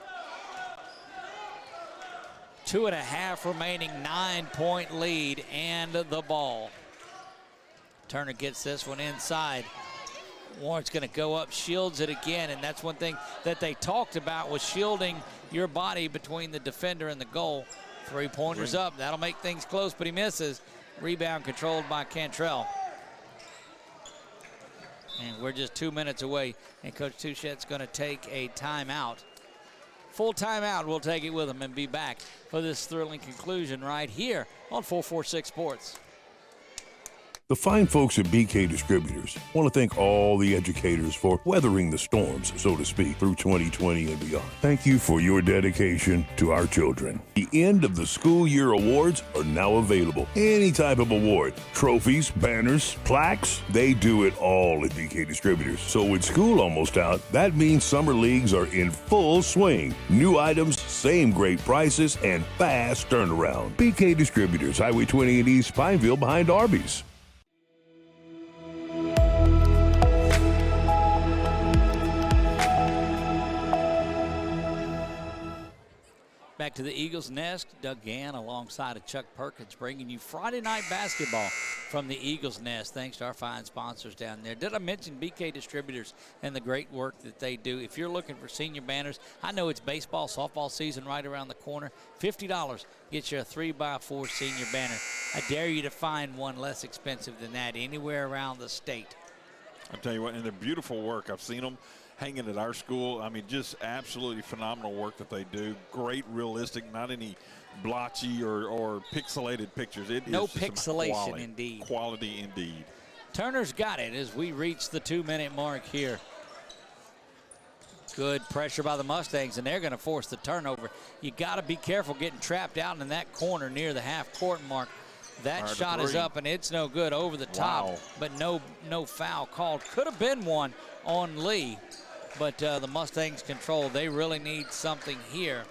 2.5 remaining, 9-point lead and the ball. Turner gets this one inside. Warren's going to go up, shields it again, and that's one thing that they talked about was shielding your body between the defender and the goal. 3-pointers up. That'll make things close, but he misses. Rebound controlled by Cantrell. And we're just 2 minutes away, and Coach Touchette's going to take a timeout. Full timeout. We'll take it with him and be back for this thrilling conclusion right here on 446 Sports. The fine folks at BK Distributors want to thank all the educators for weathering the storms, so to speak, through 2020 and beyond. Thank you for your dedication to our children. The end of the school year awards are now available. Any type of award, trophies, banners, plaques, they do it all at BK Distributors. So with school almost out, that means summer leagues are in full swing. New items, same great prices, and fast turnaround. BK Distributors, Highway 20 in East Pineville behind Arby's. Back to the Eagles Nest, Doug Gann alongside of Chuck Perkins bringing you Friday night basketball from the Eagles Nest. Thanks to our fine sponsors down there. Did I mention BK Distributors and the great work that they do? If you're looking for senior banners, I know it's baseball, softball season right around the corner. $50 gets you a 3x4 senior banner. I dare you to find one less expensive than that anywhere around the state. I'll tell you what, and they're beautiful work. I've seen them hanging at our school. I mean, just absolutely phenomenal work that they do. Great, realistic, not any blotchy or pixelated pictures. It no is just pixelation, quality, indeed. Quality indeed. Turner's got it as we reach the 2-minute mark here. Good pressure by the Mustangs, and they're going to force the turnover. You got to be careful getting trapped out in that corner near the half-court mark. That shot is up, and it's no good over the top, but no foul called. Could have been one on Lee, but the Mustangs control. They really need something here.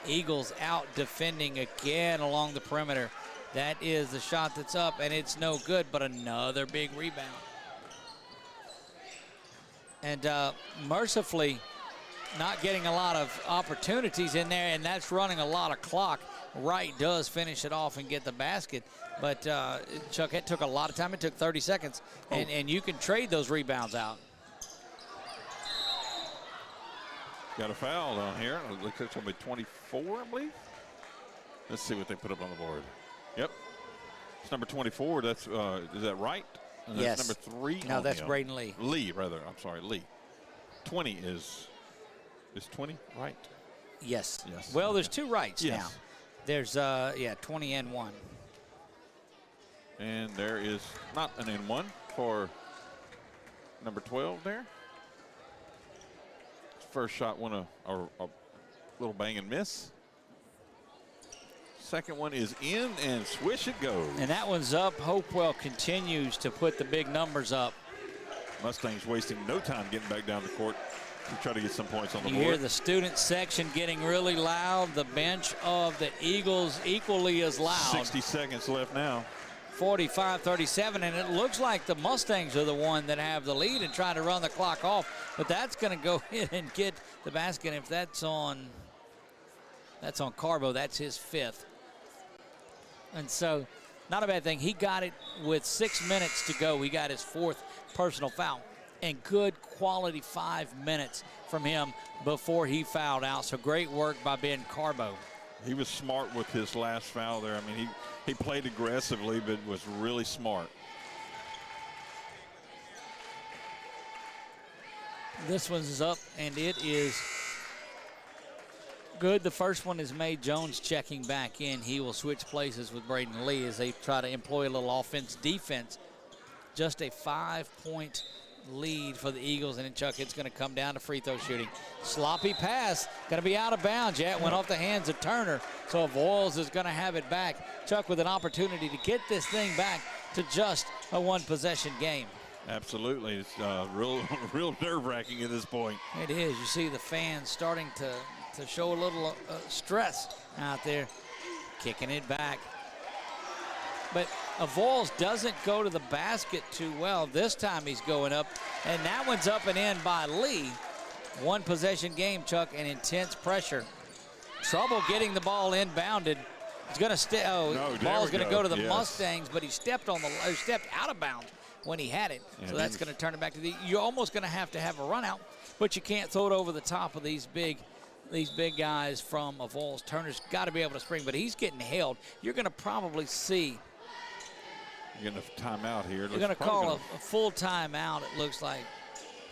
Eagles out defending again along the perimeter. That is the shot that's up, and it's no good, but another big rebound. And mercifully, not getting a lot of opportunities in there, and that's running a lot of clock. Wright does finish it off and get the basket, but Chuck, it took a lot of time. It took 30 seconds, and you can trade those rebounds out. Got a foul down here. It looks like it's going to be 24, I believe. Let's see what they put up on the board. Yep. It's number 24. That's is that right? And yes. That's number 3. No, that's Braden Lee. Lee, rather. I'm sorry, Lee. 20 is 20 right? Yes. Yes. Well, there's 2 rights yes. now. There's 20 and 1. And there is not an and 1 for number 12 there. First shot went a little bang and miss. Second one is in, and swish it goes. And that one's up. Hopewell continues to put the big numbers up. Mustangs wasting no time getting back down the court to try to get some points on the board. You hear the student section getting really loud. The bench of the Eagles equally as loud. 60 seconds left now. 45-37, and it looks like the Mustangs are the one that have the lead and try to run the clock off. But that's going to go in and get the basket. If that's on Carbo, that's his 5th. And so, not a bad thing. He got it with 6 minutes to go. He got his 4th personal foul. And good quality 5 minutes from him before he fouled out. So great work by Ben Carbo. He was smart with his last foul there. I mean, he played aggressively, but was really smart. This one's up, and it is good. The first one is made. Jones checking back in. He will switch places with Braden Lee as they try to employ a little offense-defense. Just a 5-point lead for the Eagles, and then Chuck, it's going to come down to free throw shooting. Sloppy pass, going to be out of bounds yet. Went off the hands of Turner, so Avoyelles is going to have it back. Chuck with an opportunity to get this thing back to just a 1-possession game. Absolutely. It's real nerve-wracking at this point. It is. You see the fans starting to show a little stress out there, kicking it back. But Avoyelles doesn't go to the basket too well. This time he's going up, and that one's up and in by Lee. 1-possession game, Chuck, and intense pressure. Trouble getting the ball inbounded. It's going to the ball's going to go to the Mustangs, but he stepped out of bounds when he had it. Yeah, so that's going to turn it back to you're almost going to have a run out, but you can't throw it over the top of these big guys from Avoyelles. Turner's got to be able to spring, but he's getting held. You're going to probably see. You're going to timeout here. You're going to call a full timeout, it looks like.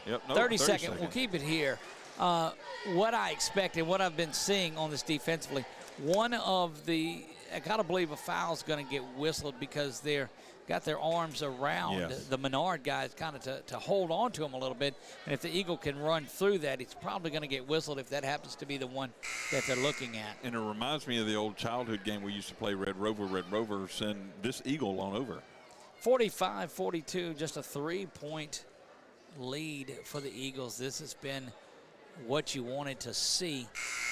Yep, 30 seconds. We'll keep it here. What I expected, what I've been seeing on this defensively, I got to believe a foul's going to get whistled because they're got their arms around the Menard guys kind of to hold on to him a little bit. And if the Eagle can run through that, it's probably going to get whistled if that happens to be the one that they're looking at. And it reminds me of the old childhood game we used to play, Red Rover, send this Eagle on over. 45-42, just a 3-point lead for the Eagles. This has been what you wanted to see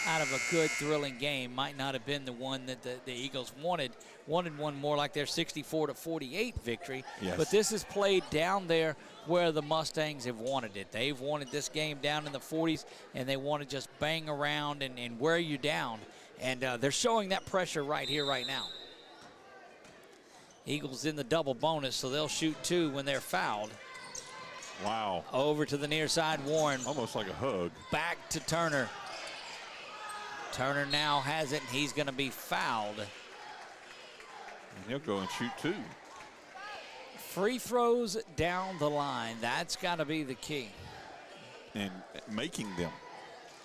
out of a good, thrilling game. Might not have been the one that the Eagles wanted one more like their 64-48 victory. Yes. But this is played down there where the Mustangs have wanted it. They've wanted this game down in the 40s, and they want to just bang around and wear you down. And they're showing that pressure right here, right now. Eagles in the double bonus, so they'll shoot 2 when they're fouled. Wow. Over to the near side, Warren. Almost like a hug. Back to Turner. Turner now has it, and he's going to be fouled. And he'll go and shoot 2. Free throws down the line. That's got to be the key. And making them.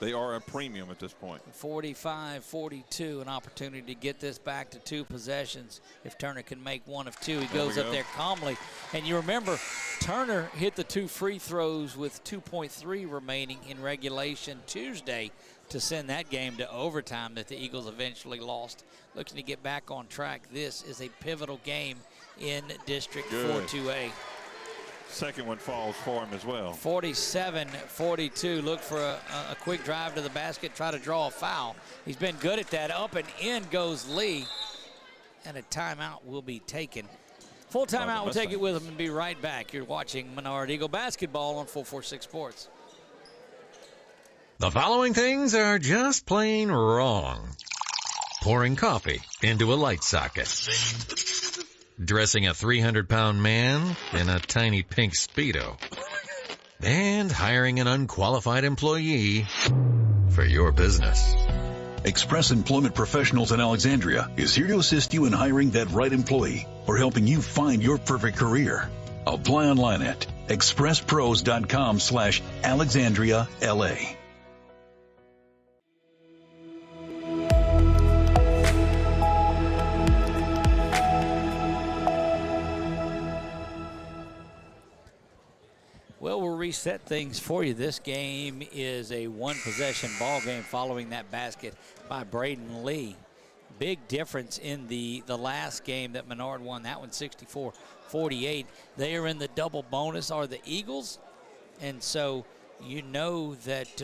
They are a premium at this point. 45-42, an opportunity to get this back to 2 possessions. If Turner can make one of 2, he goes up there calmly. And you remember, Turner hit the 2 free throws with 2.3 remaining in regulation Tuesday to send that game to overtime that the Eagles eventually lost. Looking to get back on track. This is a pivotal game in District 4-2A. Second one falls for him as well. 47-42. Look for a quick drive to the basket, try to draw a foul. He's been good at that. Up and in goes Lee. And a timeout will be taken. Full timeout, we'll take it with him and be right back. You're watching Menard Eagle basketball on 446 Sports. The following things are just plain wrong. Pouring coffee into a light socket. Dressing a 300-pound man in a tiny pink Speedo. And hiring an unqualified employee for your business. Express Employment Professionals in Alexandria is here to assist you in hiring that right employee or helping you find your perfect career. Apply online at expresspros.com/AlexandriaLA. Well, we'll reset things for you. This game is a 1-possession ball game following that basket by Braden Lee. Big difference in the last game that Menard won. That one 64-48. They are in the double bonus, are the Eagles. And so you know that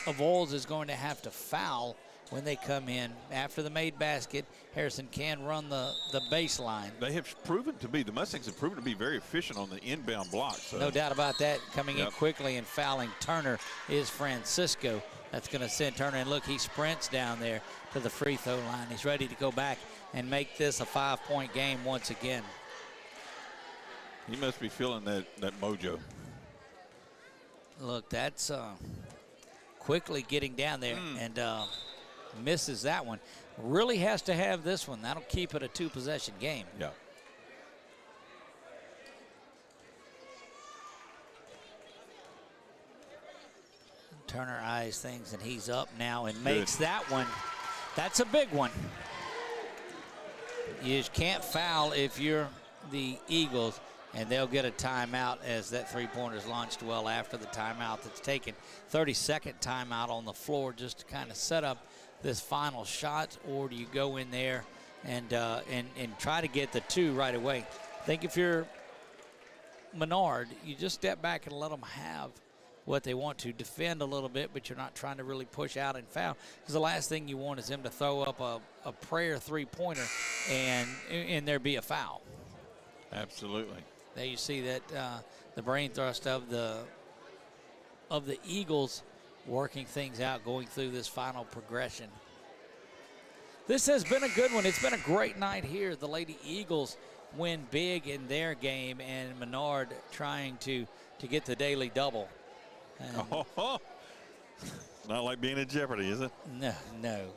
Avoyelles is going to have to foul when they come in after the made basket. Harrison can run the baseline. They have proven to be, the Mustangs have proven to be very efficient on the inbound block. So. No doubt about that. Coming in quickly and fouling Turner is Francisco. That's going to send Turner, and look, he sprints down there to the free throw line. He's ready to go back and make this a 5-point game once again. He must be feeling that mojo. Look, that's quickly getting down there and misses that one. Really has to have this one. That'll keep it a 2-possession game. Yeah. Turner eyes things, and he's up now and makes that one. That's a big one. You just can't foul if you're the Eagles, and they'll get a timeout as that three-pointer is launched well after the timeout that's taken. 30-second timeout on the floor just to kind of set up this final shot, or do you go in there and try to get the 2 right away? I think if you're Menard, you just step back and let them have what they want to. Defend a little bit, but you're not trying to really push out and foul, because the last thing you want is them to throw up a prayer three-pointer and there be a foul. Absolutely. There you see that the brain thrust of the Eagles working things out, going through this final progression. This has been a good one. It's been a great night here. The Lady Eagles win big in their game, and Menard trying to get the daily double. Not like being in jeopardy, is it? No.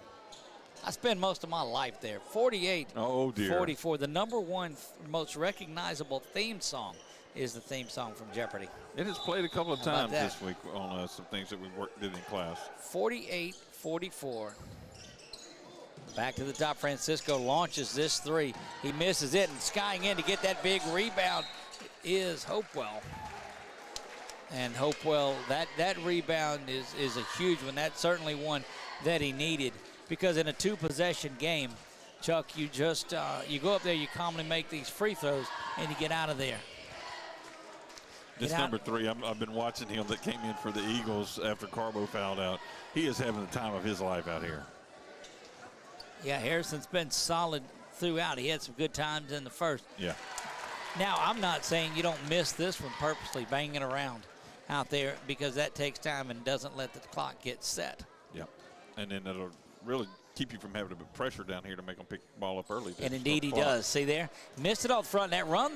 I spend most of my life there. 48, oh dear. 44. The #1 most recognizable theme song is the theme song from Jeopardy. It has played a couple of times this week on some things that we did in class. 48-44. Back to the top. Francisco launches this 3. He misses it, and skying in to get that big rebound is Hopewell. And Hopewell, that rebound is a huge one. That's certainly one that he needed, because in a 2-possession game, Chuck, you just you go up there, you calmly make these free throws, and you get out of there. This number 3, I've been watching him that came in for the Eagles after Carbo fouled out. He is having the time of his life out here. Yeah, Harrison's been solid throughout. He had some good times in the first. Yeah. Now, I'm not saying you don't miss this one purposely, banging around out there, because that takes time and doesn't let the clock get set. Yeah, and then it'll really keep you from having to put pressure down here to make them pick the ball up early. And indeed he does. See there? Missed it off front. That ran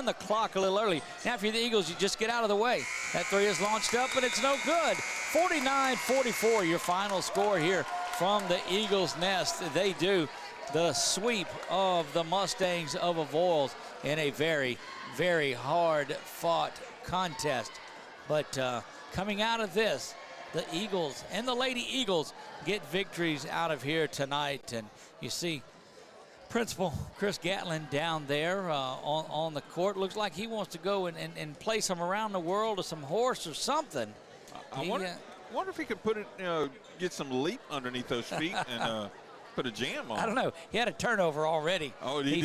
the clock a little early. Now, if you're the Eagles, you just get out of the way. That 3 is launched up, and it's no good. 49-44, your final score here from the Eagles' nest. They do the sweep of the Mustangs of Avoyelles in a very, very hard-fought contest. But coming out of this, the Eagles and the Lady Eagles get victories out of here tonight. And you see Principal Chris Gatlin down there on the court. Looks like he wants to go and play some around the world or some horse or something. I wonder if he could put it, get some leap underneath those feet and put a jam on. I don't know. He had a turnover already. Oh, he did.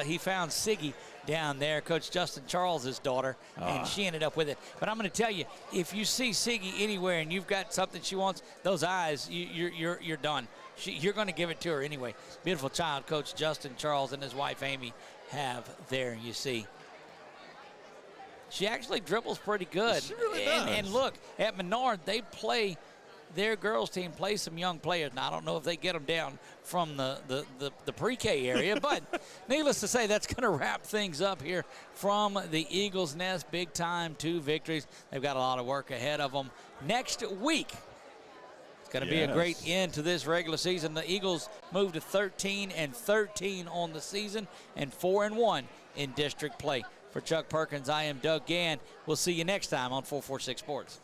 He found Siggy down there, Coach Justin Charles's daughter, and she ended up with it. But I'm going to tell you, if you see Siggy anywhere and you've got something she wants, those eyes, you're done. You're going to give it to her anyway. Beautiful child, Coach Justin Charles and his wife Amy have there. You see, she actually dribbles pretty good. She really does. And look, at Menard, their girls team plays some young players. Now, I don't know if they get them down from the pre-K area, but needless to say, that's going to wrap things up here from the Eagles Nest. Big time, 2 victories. They've got a lot of work ahead of them next week. It's going to be a great end to this regular season. The Eagles moved to 13-13 on the season and 4-1 in district play. For Chuck Perkins, I am Doug Gann. We'll see you next time on 446 Sports.